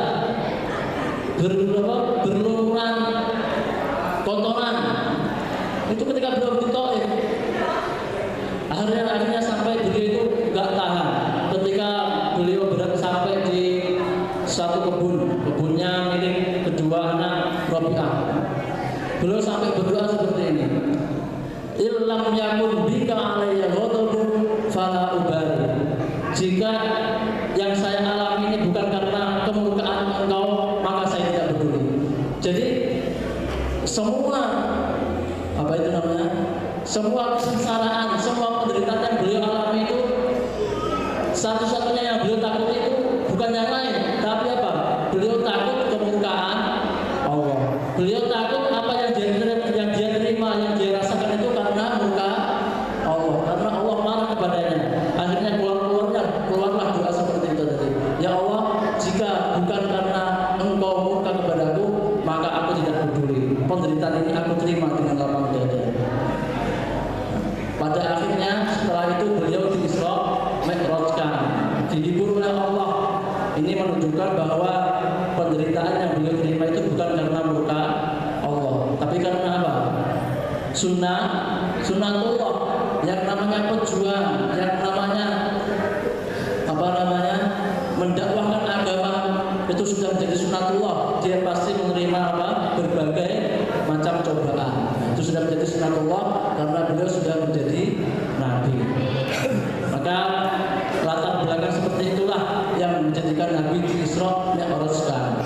berlumuran kotoran. Itu ketika beliau di Taif. Akhirnya sampai beliau itu nggak tahan. Ketika beliau sampai di satu kebunnya milik kedua anak Rabi'ah. Beliau sampai berdoa seperti ini. Illam yakun bika alayya ghadabun fala ubali. Jika yang saya alami ini bukan karena kemurkaan engkau, maka saya tidak peduli. Jadi semua semua kesengsaraan, semua penderitaan yang beliau alami itu, satu-satunya yang beliau takut itu bukan yang lain, tapi apa? Beliau takut kemurkaan Allah. Beliau takut apa yang dia terima, yang dia rasakan itu karena murka Allah, karena Allah marah kepadanya. Akhirnya keluarlah doa seperti itu tadi. Ya Allah, jika bukan karena engkau murka kepadaku, maka aku tidak peduli. Penderitaan ini aku terima dengan lapang dada. Pada akhirnya setelah itu beliau di Isra Mi'rajkan, dihibur oleh Allah. Ini menunjukkan bahwa penderitaan yang beliau terima itu bukan karena murka Allah, tapi karena apa? Sunnatullah, yang namanya pejuang, yang namanya mendakwahkan agama itu sudah menjadi sunnatullah. Dia pasti menerima berbagai macam cobaan. Itu sudah menjadi sunnatullah karena beliau sudah menjadi nabi. Maka latar belakang seperti itulah yang menjadikan Nabi di Isra Mi'rajkan.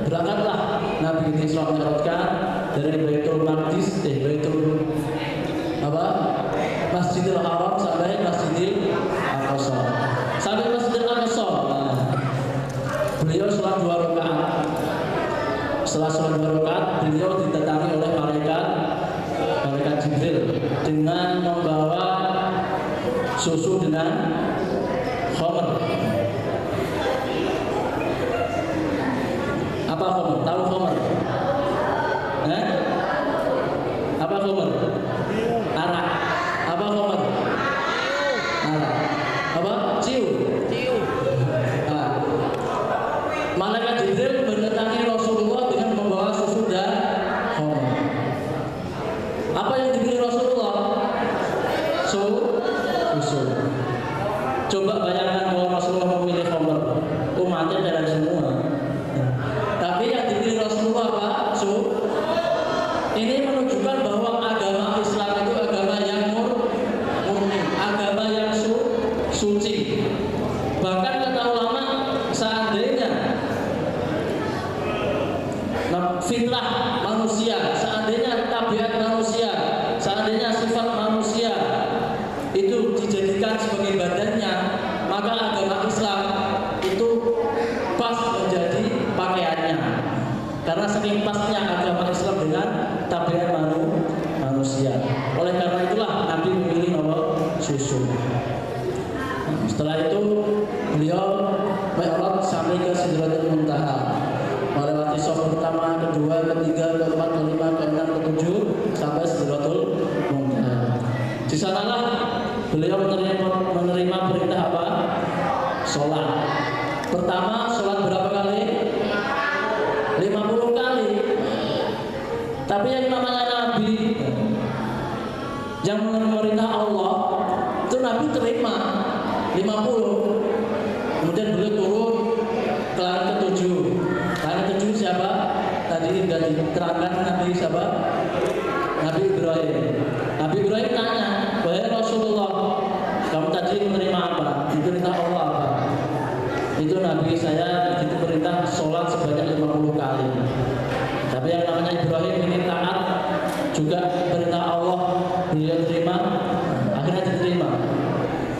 Berangkatlah Nabi di Isra Mi'rajkan dari Baitul Maqdis, Masjidil Haram sampai Masjidil Aqsa. Sampai Masjidil Aqsa, beliau sholat 2 rakaat. Setelah sholat 2 rakaat, beliau didatangi oleh malaikat Jibril dengan membawa susu dengan khamr. Apa khamr? Tahu khamr? Apa khamr? Arak. Apa khamr? Arak. Apa? Ciu. Malaikat Jibril mendatangi Rasulullah dengan membawa susu dan khamr. Apa yang diberi Rasulullah? Susu. Coba bayangkan kalau Rasulullah memilih khamr, umatnya jalan semua. Tapi yang diberi Rasulullah apa? Ini menunjukkan bahwa agama Islam itu agama yang murni, agama yang suci. Bahkan kata ulama, seandainya fitrah manusia, seandainya tabiat manusia, seandainya sifat manusia itu dijadikan sebagai badannya, maka agama Islam itu pas menjadi pakaiannya. Karena saking pasnya agama Islam dengan tabiat manusia. Oleh karena itulah Nabi memilih susu. Setelah itu beliau Mi'raj sampai ke Sidratul Muntaha, melewati sof pertama, kedua, ketiga, keempat, kelima, keenam, ketujuh sampai Sidratul Muntaha. Di sanalah beliau menerima perintah apa? Sholat. Pertama, sholat berapa kali? 50 kali. Tapi yang namanya Nabi yang memerintah Allah itu Nabi terima 50. Kemudian beliau turun ke langit ke-7. Langit ke-7 siapa? Tadi sudah diterangkan Nabi siapa? Nabi Ibrahim. Nabi Ibrahim tanya, wahai Rasulullah, kamu tadi menerima apa? Diperintah Allah apa? Itu Nabi Nabi saya itu perintah sholat sebanyak 50 kali. Tapi yang namanya Ibrahim ini taat, juga perintah Allah beliau terima, akhirnya diterima.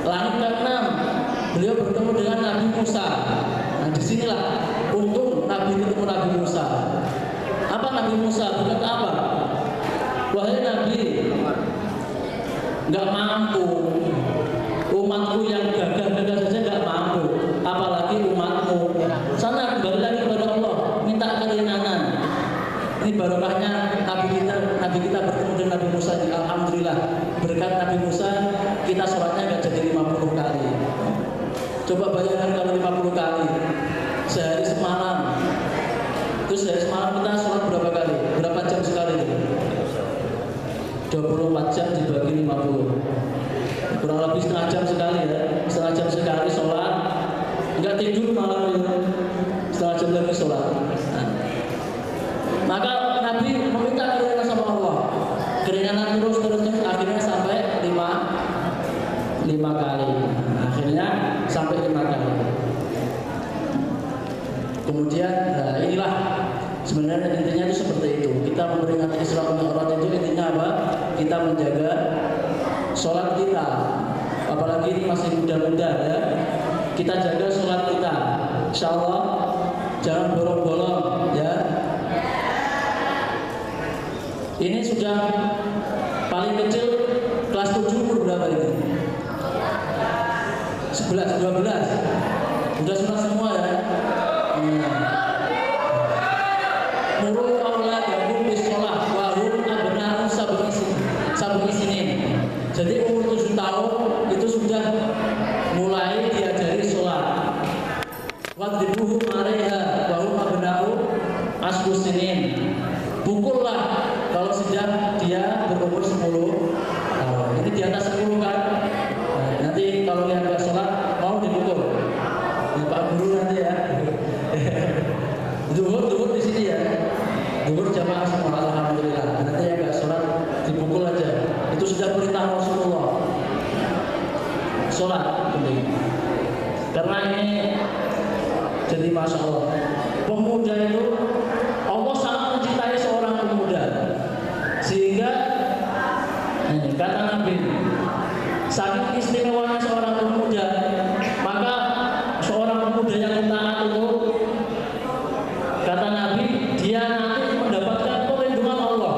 Langit ke-6 beliau bertemu dengan Nabi Musa. Nah disinilah untung Nabi ketemu Nabi Musa. Apa Nabi Musa berkata apa? Wahai Nabi, nggak mampu, umatku yang gagah-gagah saja nggak mampu, apalagi umatmu. Sana kembali lagi kepada Allah, minta keringanan. Ini barokahnya Nabi kita bertemu dengan Nabi Musa. Alhamdulillah, berkat Nabi Musa kita sholatnya nggak jadi 50 kali. Coba bayangkan kalau 50 kali sehari semalam. Terus sehari semalam kita sholat berapa kali? Berapa jam sekali? 24 jam dibagi 50, kurang lebih setengah jam sekali ya. Setengah jam sekali sholat, nggak tidur malam itu, setengah jam lagi sholat. Nah, maka Nabi meminta keringanan sama Allah, keringanan terus akhirnya sampai 5 kali. Akhirnya sampai 5 kali. Kemudian nah inilah sebenarnya intinya itu seperti itu. Kita memperingati Isra Mi'raj itu intinya apa? Kita menjaga sholat kita. Apalagi ini masih muda-muda ya. Kita jaga sholat kita. Insya Allah jangan bolong-bolong ya. Ini sudah paling kecil kelas 7 umur berapa ini? 11, 12. Sudah sunat semua ya. Muru auladakum bis-shalah wa hum abna'u sab'i sinin. Jadi umur 7 tahun itu sudah mulai diajari sholat. Wadribuhum 'alaiha wa hum abna'u asru sinin. Pukullah kalau sudah dia berumur 10 tahun. Ini di atas 10 kan. Nah, nanti kalau yang nggak sholat mau dipukul. Ini Pak Guru nanti ya. Duhur di sini ya. Duhur jamaah semua alhamdulillah. Nanti yang nggak sholat dipukul aja. Itu sudah perintah Rasulullah. Sholat penting. Karena ini jadi masya Allah. Pemuda itu Allah sangat mencintai seorang pemuda. Sehingga kata Nabi, saking istimewanya seorang pemuda, maka seorang pemuda yang taat itu kata Nabi, dia nanti mendapatkan perlindungan Allah.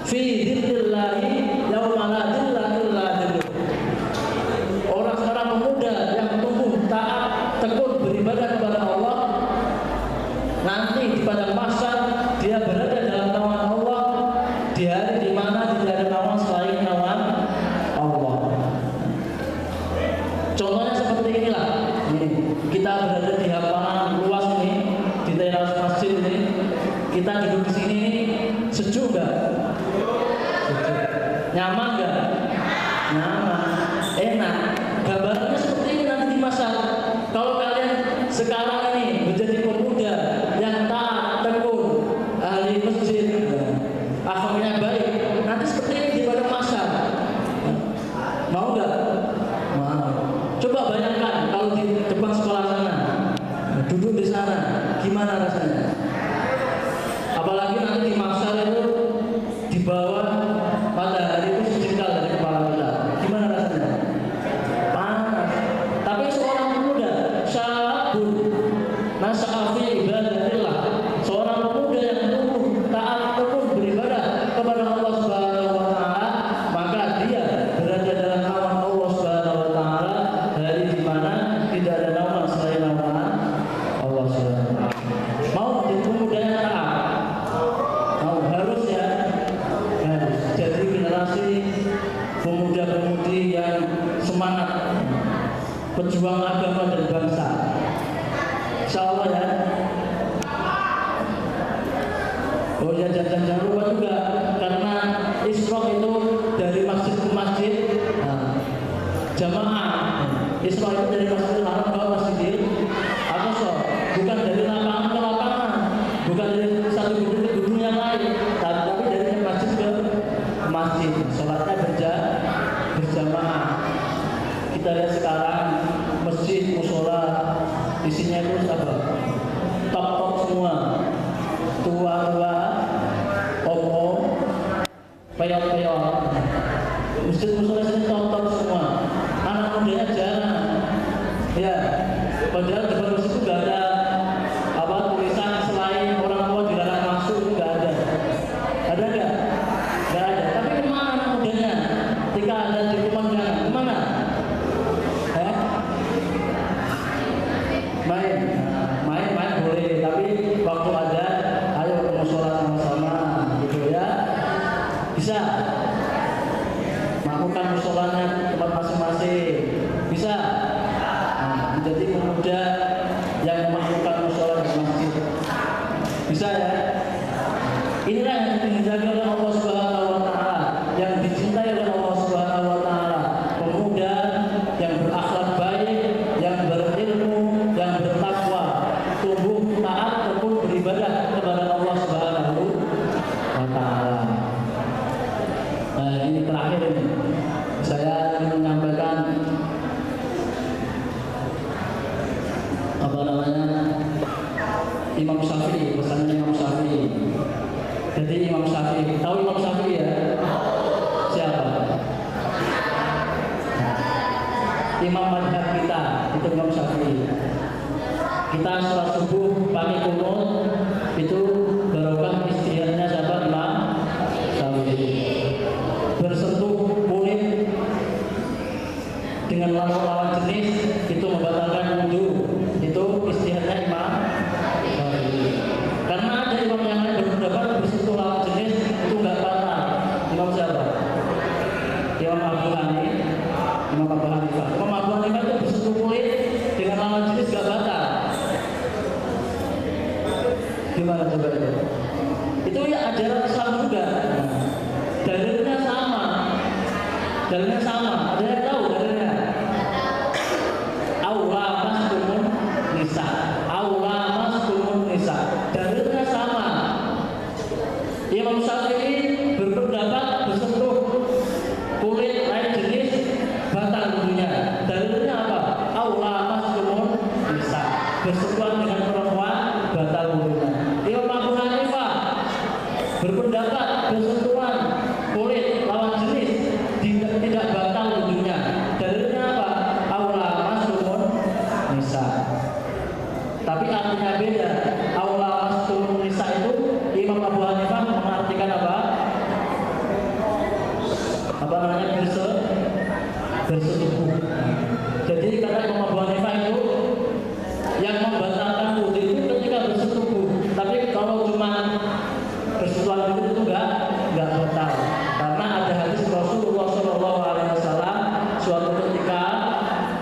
Fi dzillillahi yauma la dzilla illa dzilluh. Seorang pemuda yang tumbuh taat, tekun beribadah kepada Allah, nanti di padang mahsyar dia berada dalam naungan Allah di hari di mana tidak ada naungan selain naungan Allah. Contohnya seperti inilah. Ini kita berada di lapangan luas ini, di teras masjid ini. Kita duduk di sini ini sejuk nggak? Nyaman nggak? Nyaman, enak. Gambarnya seperti ini nanti di masa. Kalau kalian sekarang ini menjadi pemuda yang taat, tekun, ahli masjid, akhlaknya baik, nanti seperti ini di pada masa. Mau nggak? Mau. Coba bayangkan kalau di depan sekolah sana, duduk di sana, gimana rasanya? Apalagi nanti di masa itu di bawah matahari itu sejengkal dari kepala kita, gimana rasanya? Panas. Tapi seorang pemuda, syabun, nasa'afi ibadatillah, seorang pemuda yang tumbuh taat tekun beribadah kepada Allah Subhanahu wa taala, maka dia berada dalam naungan Allah Subhanahu wa taala hari di mana tidak ada naungan selain naungan Allah Subhanahu wa taala. Mau menjadi pemuda yang taat? Mau, harus ya? Harus. Jadi generasi pemuda-pemudi yang semangat pejuang agama dan bangsa. Insya Allah ya. Oh ya, jangan lupa juga karena Isra itu dari masjid ke masjid. Nah, jamaah Isra itu dari Masjidil Haram ke Masjidil Aqsa, bukan dari lapangan ke lapangan, bukan dari satu gedung ke gedung yang lain, tapi dari masjid ke masjid. Sholatnya berjamaah. Kita lihat sekarang masjid jenisnya itu apa? Top semua, tua-tua, om-om, peyok-peyok. Masjid musola sini top semua. Anak mudanya jarang. Ya, padahal depan masjid itu nggak ada tulisan selain orang tua dilarang masuk, itu nggak ada. Ada nggak? Nggak ada. Tapi kemana anak mudanya? Ketika ada di pemandangan, kemana? Main boleh, tapi waktu ada, ayo ke musola sama-sama, gitu ya. Bisa. Melakukan musolanya tempat masing-masing. Bisa. Menjadi pemuda yang melakukan musola di masjid. Bisa ya. Inilah yang dihendaki oleh Allah Subhanahu wa taala, yang dicintai oleh Allah Subhanahu wa taala. Pemuda yang berakhlak baik, yang berilmu, yang bertakwa, tumbuh taat ataupun beribadah kepada Allah Subhanahu wa taala. Nah, ini terakhir ini. Saya ingin menyampaikan Imam Syafi'i, pesannya Imam Syafi'i. Jadi Imam Syafi'i, tahu Imam Syafi'i ya? Siapa? Imam madhab kita, itu Imam Syafi'i. Kita sholat subuh pakai kunut, itu barokah istihadnya siapa? Imam Syafi'i. Bersentuh kulit dengan lawan jenis itu membatalkan wudu, itu istihadnya Imam Syafi'i. Karena ada imam yang lain berpendapat bersentuh lawan jenis itu nggak batal. Imam siapa? Imam Abu Hanifah. Imam Abu Hanifah itu bersentuh kulit dengan lawan jenis nggak batal. Gimana coba itu? Itu ya ajaran Islam juga. Dalilnya sama. Ada yang tahu dalilnya? Aula maskumun nisa. Dalilnya sama. Imam Syafi'i berpendapat bersentuh kulit lain jenis batal wudunya. Dalilnya apa? Aula maskumun nisa. Bersentuhan dengan perempuan batal wudunya. Imam Abu Hanifah berpendapat bersentuhan kulit lawan jenis tidak batal wudunya. Dalilnya apa? Aula maskumun nisa. Tapi artinya beda. Aula maskumun nisa itu Imam Abu Hanifah mengartikan apa? Bersetubuh. Jadi kata Imam Abu Hanifah itu yang membatalkan wudu itu ketika bersetubuh. Tapi kalau cuma bersentuhan itu enggak batal. Karena ada hadis Rasulullah SAW suatu ketika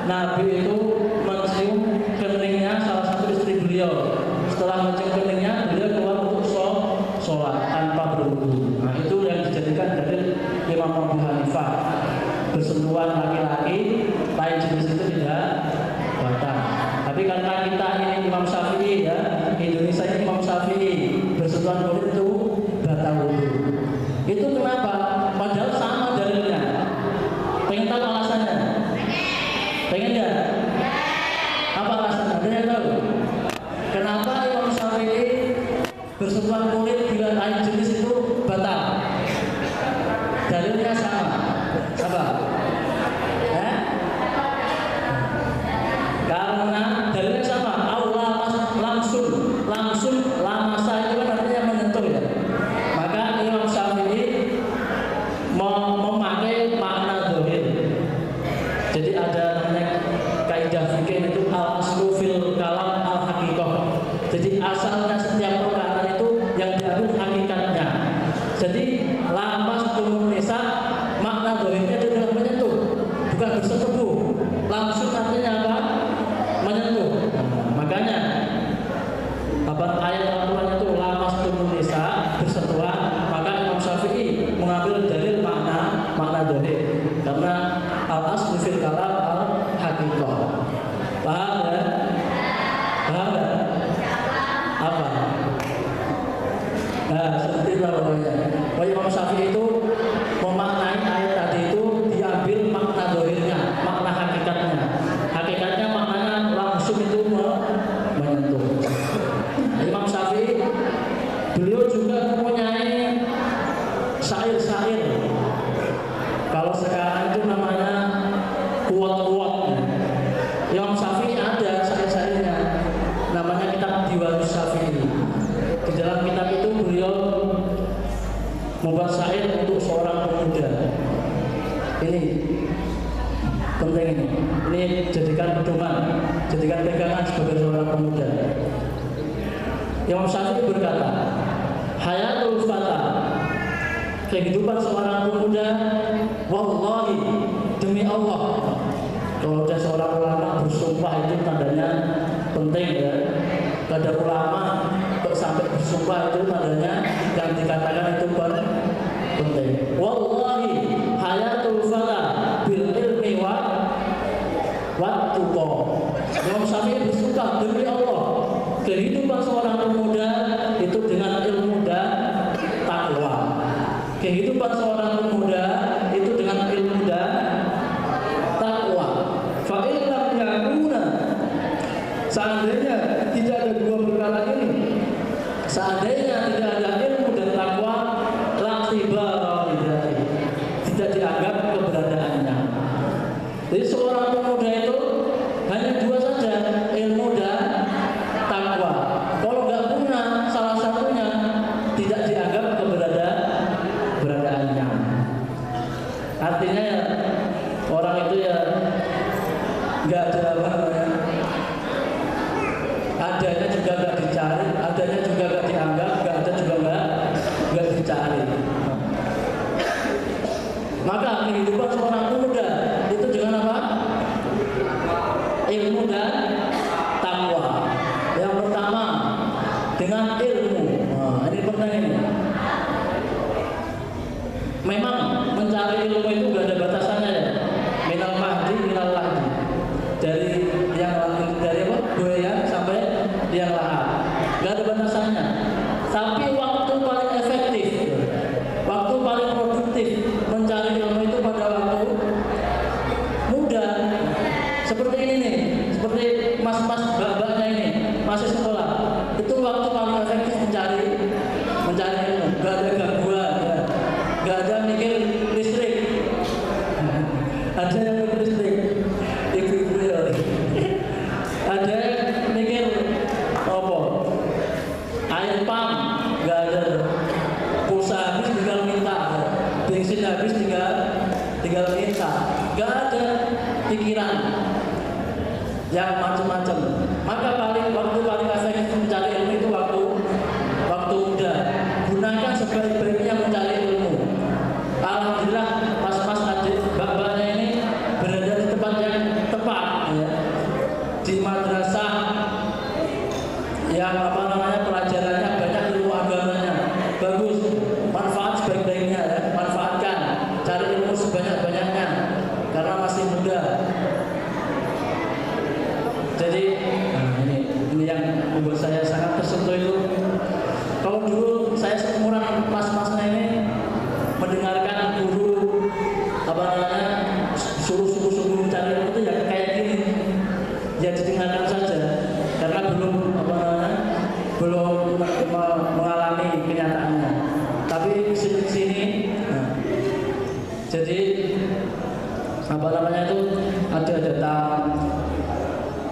Nabi itu mencium keningnya salah satu istri beliau. Setelah mencium keningnya, beliau keluar untuk sholat tanpa berwudu. Nah, itu yang dijadikan dari Imam Abu Hanifah. Bersentuhan laki-laki lain jenis itu tidak batal. Tapi karena kita ini Imam Syafi'i ya, Indonesia ini Imam Syafi'i, bersentuhan kulit itu batal wudu. Itu kenapa? Padahal sama dalilnya. Pengen tahu alasannya? Pengen ya? Apa alasannya? Ada yang tahu? Kenapa Imam Syafi'i bersentuhan kulit bila lain jenis itu batal? Dalilnya sama. Apa? Karena dalilnya sama. Allah langsung lamasa itu kan artinya menyentuh ya. Maka Imam Syafi'i memakai makna zahir. Diwanus Syafi'i. Di dalam kitab itu beliau membuat syair untuk seorang pemuda. Ini penting ini. Ini jadikan pedoman, jadikan pegangan sebagai seorang pemuda. Imam Syafi'i berkata, hayatul fata, kehidupan seorang pemuda, wallahi, demi Allah. Kalau ada seorang ulama bersumpah itu tandanya penting ya. Kalau ada ulama kok sampai bersumpah itu tandanya yang dikatakan itu penting. Wallahi hayatul fata bil ilmi wa tuqa. Imam Syafi'i bersumpah demi Allah, kehidupan seorang pemuda itu dengan ilmu dan takwa. Kehidupan seorang pemuda itu dengan ilmu dan takwa. Fa illam yakuna, seandainya tidak ada dua perkara ini, seandainya tidak ada ilmu dan takwa, la tibara lidati, tidak dianggap keberadaannya. Jadi seorang pemuda itu hanya dua saja, ilmu dan takwa. Kalau nggak punya salah satunya, tidak dianggap keberadaannya. Artinya ya, orang itu ya nggak ada apa namanya, adanya juga nggak dicari, adanya juga nggak dianggap, nggak ada juga nggak dicari. Maka kehidupan seorang pemuda itu dengan apa? Ilmu dan takwa. Yang pertama dengan ilmu. Nah, ini penting ini. Memang mencari ilmu itu gak ada batasannya ya. Minal mahdi minal lahdi. Dari apa? Buaya sampai liang lahat. Gak ada batasannya. Tapi waktu paling efektif, waktu paling produktif mencari ilmu itu pada waktu muda. Seperti ini nih, seperti mas-mas mbak-mbaknya ini masih sekolah. Itu waktu paling efektif mencari ilmu. Gak ada gangguan, ya. Gak ada mikir listrik. Ada yang mikir listrik, ibu-ibu ya. Ada yang mikir apa? Air pump, gak ada. Pulsa habis tinggal minta, bensin habis tinggal minta. Gak ada pikiran yang macam-macam. Maka waktu paling efektif mencari ilmu itu waktu muda. Gunakan sebaik-baiknya mencari ilmu. Alhamdulillah mas-mas adik mbak-mbaknya ini berada di tempat yang tepat ya. Di madrasah yang apa namanya pelajarannya banyak, ilmu agamanya bagus. Manfaat sebaik-baiknya ya. Manfaatkan, cari ilmu sebanyak-banyaknya karena masih muda. Jadi ini yang membuat saya sangat tersentuh itu. Kalau dulu saya seumuran mas-masnya ini mendengarkan guru apa namanya suruh mencari ilmu itu ya kayak gini, ya didengarkan saja karena belum mengalami kenyataannya. Tapi sini nah, jadi apa namanya itu ada datang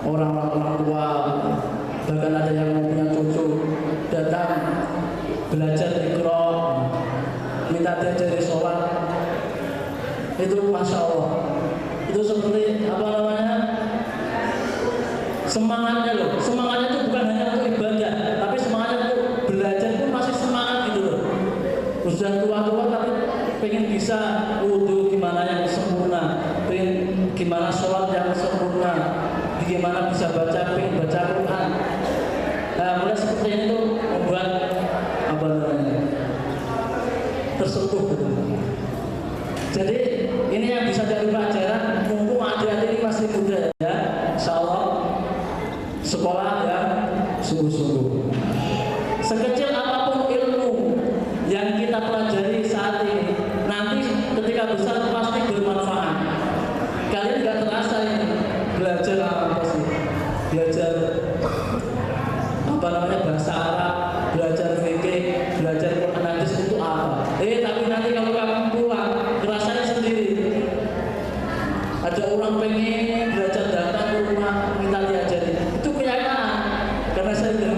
orang-orang tua, bahkan ada yang punya cucu datang belajar Iqra, minta diajari sholat. Itu masya Allah, itu seperti apa namanya semangatnya loh. Semangatnya itu bukan hanya untuk ibadah, tapi semangatnya untuk belajar pun masih semangat gitu loh. Sudah tua-tua tapi pengen bisa wudhu gimana yang sempurna, pengen gimana sholat yang sempurna, bagaimana bisa pengen baca Quran. Nah, mulai seperti itu membuat apa namanya tersentuh gitu. Jadi ini yang bisa jadi pelajaran, mumpung adik-adik ini masih muda ya, insya Allah sekolah yang sungguh-sungguh. Sekecil apapun ilmu yang kita pelajari saat ini, nanti ketika besar pasti bermanfaat. Kalian nggak terasa ini belajar apa sih? Belajar apa namanya bahasa Arab, belajar fikih, belajar Quran hadis itu apa? Tapi nanti kalau kamu pulang, rasanya sendiri. Ada orang pengen belajar datang ke rumah minta diajari, itu kenyataan. Karena saya sudah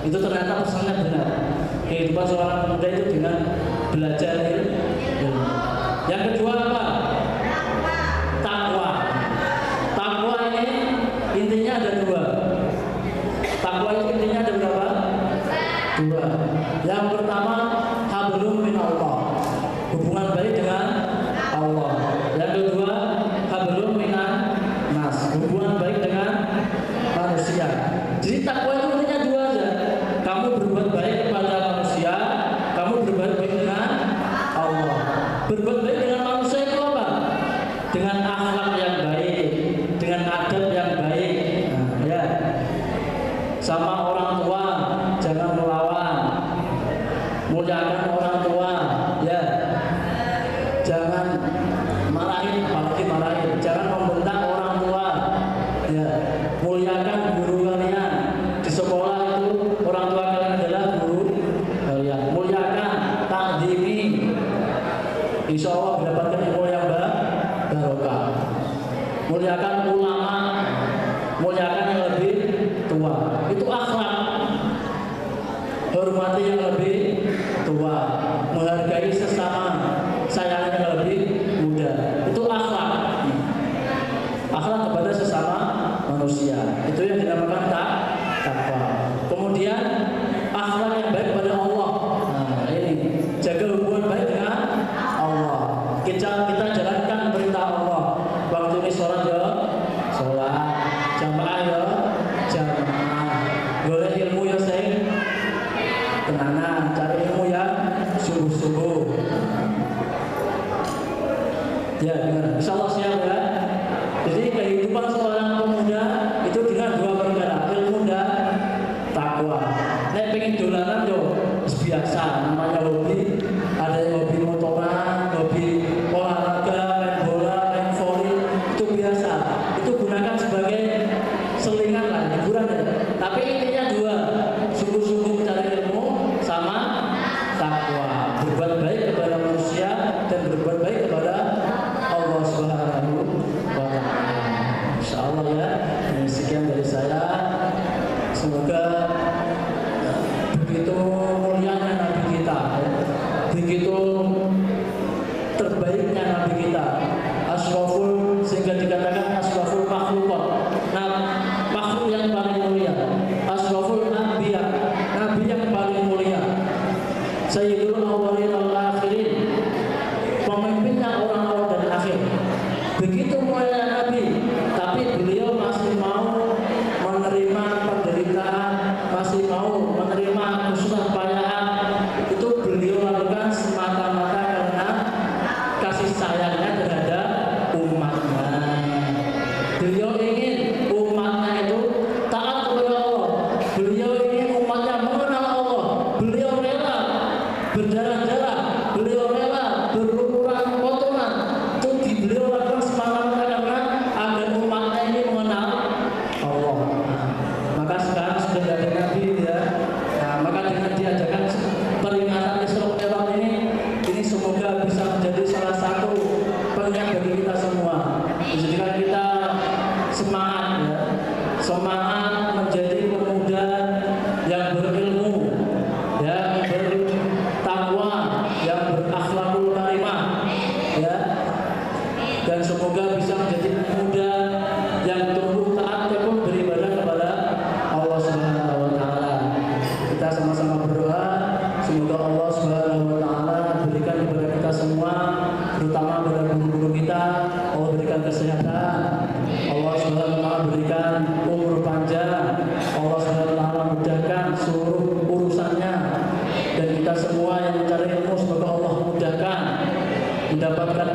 Itu ternyata pesannya benar. Kehidupan seorang pemuda itu dengan belajar ilmu. Yang kedua apa? Takwa. Takwa ini intinya ada dua. Takwa itu intinya ada berapa? Dua. Yang pertama, hablum minallah, hubungan baik dengan Allah. Yang kedua, hablum minan nas, hubungan baik dengan manusia. Jadi takwa itu intinya dua aja. Kamu berbuat baik kepada manusia, kamu berbuat baik dengan Allah. Berbuat baik dengan manusia itu apa? Dengan akhlak yang baik, dengan adab yang baik. Nah, ya. Sama orang tua jangan melawan, muliakan orang tua, ya. Jangan marahin, apalagi marahin. Jangan membentak orang tua, ya. Muliakan guru kalian di sekolah itu, orang tua kalian adalah guru kalian. Muliakan, takdimi, insya Allah mendapatkan ilmu yang barokah. Muliakan ulama, muliakan yang lebih tua. Itu akhlak. Hormati yang lebih tua, menghargai sesama, sayangi yang lebih muda. Itu akhlak. Akhlak kepada sesama manusia. Itu yang dinamakan takwa. Kemudian akhlak yang baik kepada Allah. Nah, ini jaga hubungan baik dengan Allah. Kita jalankan perintah Allah. Waktu ini sholat ya sholat, jamaah ya jamaah, golek ilmu ya sing tenanan, cari ilmu yang sungguh-sungguh. Ya, gimana? Insya Allah siap ya. Jadi kehidupan seorang pemuda itu dengan dua perkara, ilmu dan takwa. Nek pengen dolanan yo biasa, namanya hobi. Ada yang hobi motoran, hobi olahraga, main bola, main voli, itu biasa. Itu gunakan sebagai selingan lah, hiburan ya. Tapi intinya dua, sungguh-sungguh mencari ilmu sama takwa. Berbuat baik kepada manusia dan berbuat baik kepada Allah Subhanahu wa Ta'ala. Insyaallah ya. Ini sekian dari saya. Semoga begitu mulianya Nabi kita, begitu terbaiknya Nabi kita, asyraful, sehingga dikatakan asyraful makhluk. Nah, makhluk yang paling mulia, asyraful anbiya, nabi yang paling mulia, sayyidul awwalin wal akhirin, pemimpinnya orang awal dan akhir. Begitu mulia Nabi, tapi beliau masih mau menerima penderitaan, masih mau menerima kesusahan payaan. Itu beliau lakukan semata-mata karena kasih sayangnya terhadap umatnya. Beliau ingin umatnya itu taat kepada Allah. Beliau ingin umatnya mengenal Allah. Beliau rela berdarah-darah, beliau rela berlumuran kotoran. Itu beliau lakukan semata-mata karena agar umatnya ini mengenal Allah. Maka sekarang sudah dari Nabi ya. Nah, maka dengan diajarkan peringatan Isra Mi'raj ini semoga bisa menjadi salah satu pengingat bagi kita semua. Menjadikan kita semangat ya. Semangat menjadi pemuda yang berilmu, yang bertakwa, yang berakhlakul karimah ya. Dan semoga bisa menjadi pemuda yang tumbuh taat tekun beribadah kepada Allah Subhanahu wa Ta'ala. Kita sama-sama berdoa semoga Allah Subhanahu wa Ta'ala berikan kepada kita semua, terutama kepada guru-guru kita, Allah berikan kesehatan, Allah Subhanahu wa Ta'ala berikan umur panjang, Allah Subhanahu wa Ta'ala mudahkan seluruh urusannya, dan kita semua yang mencari ilmu semoga Allah mudahkan mendapatkan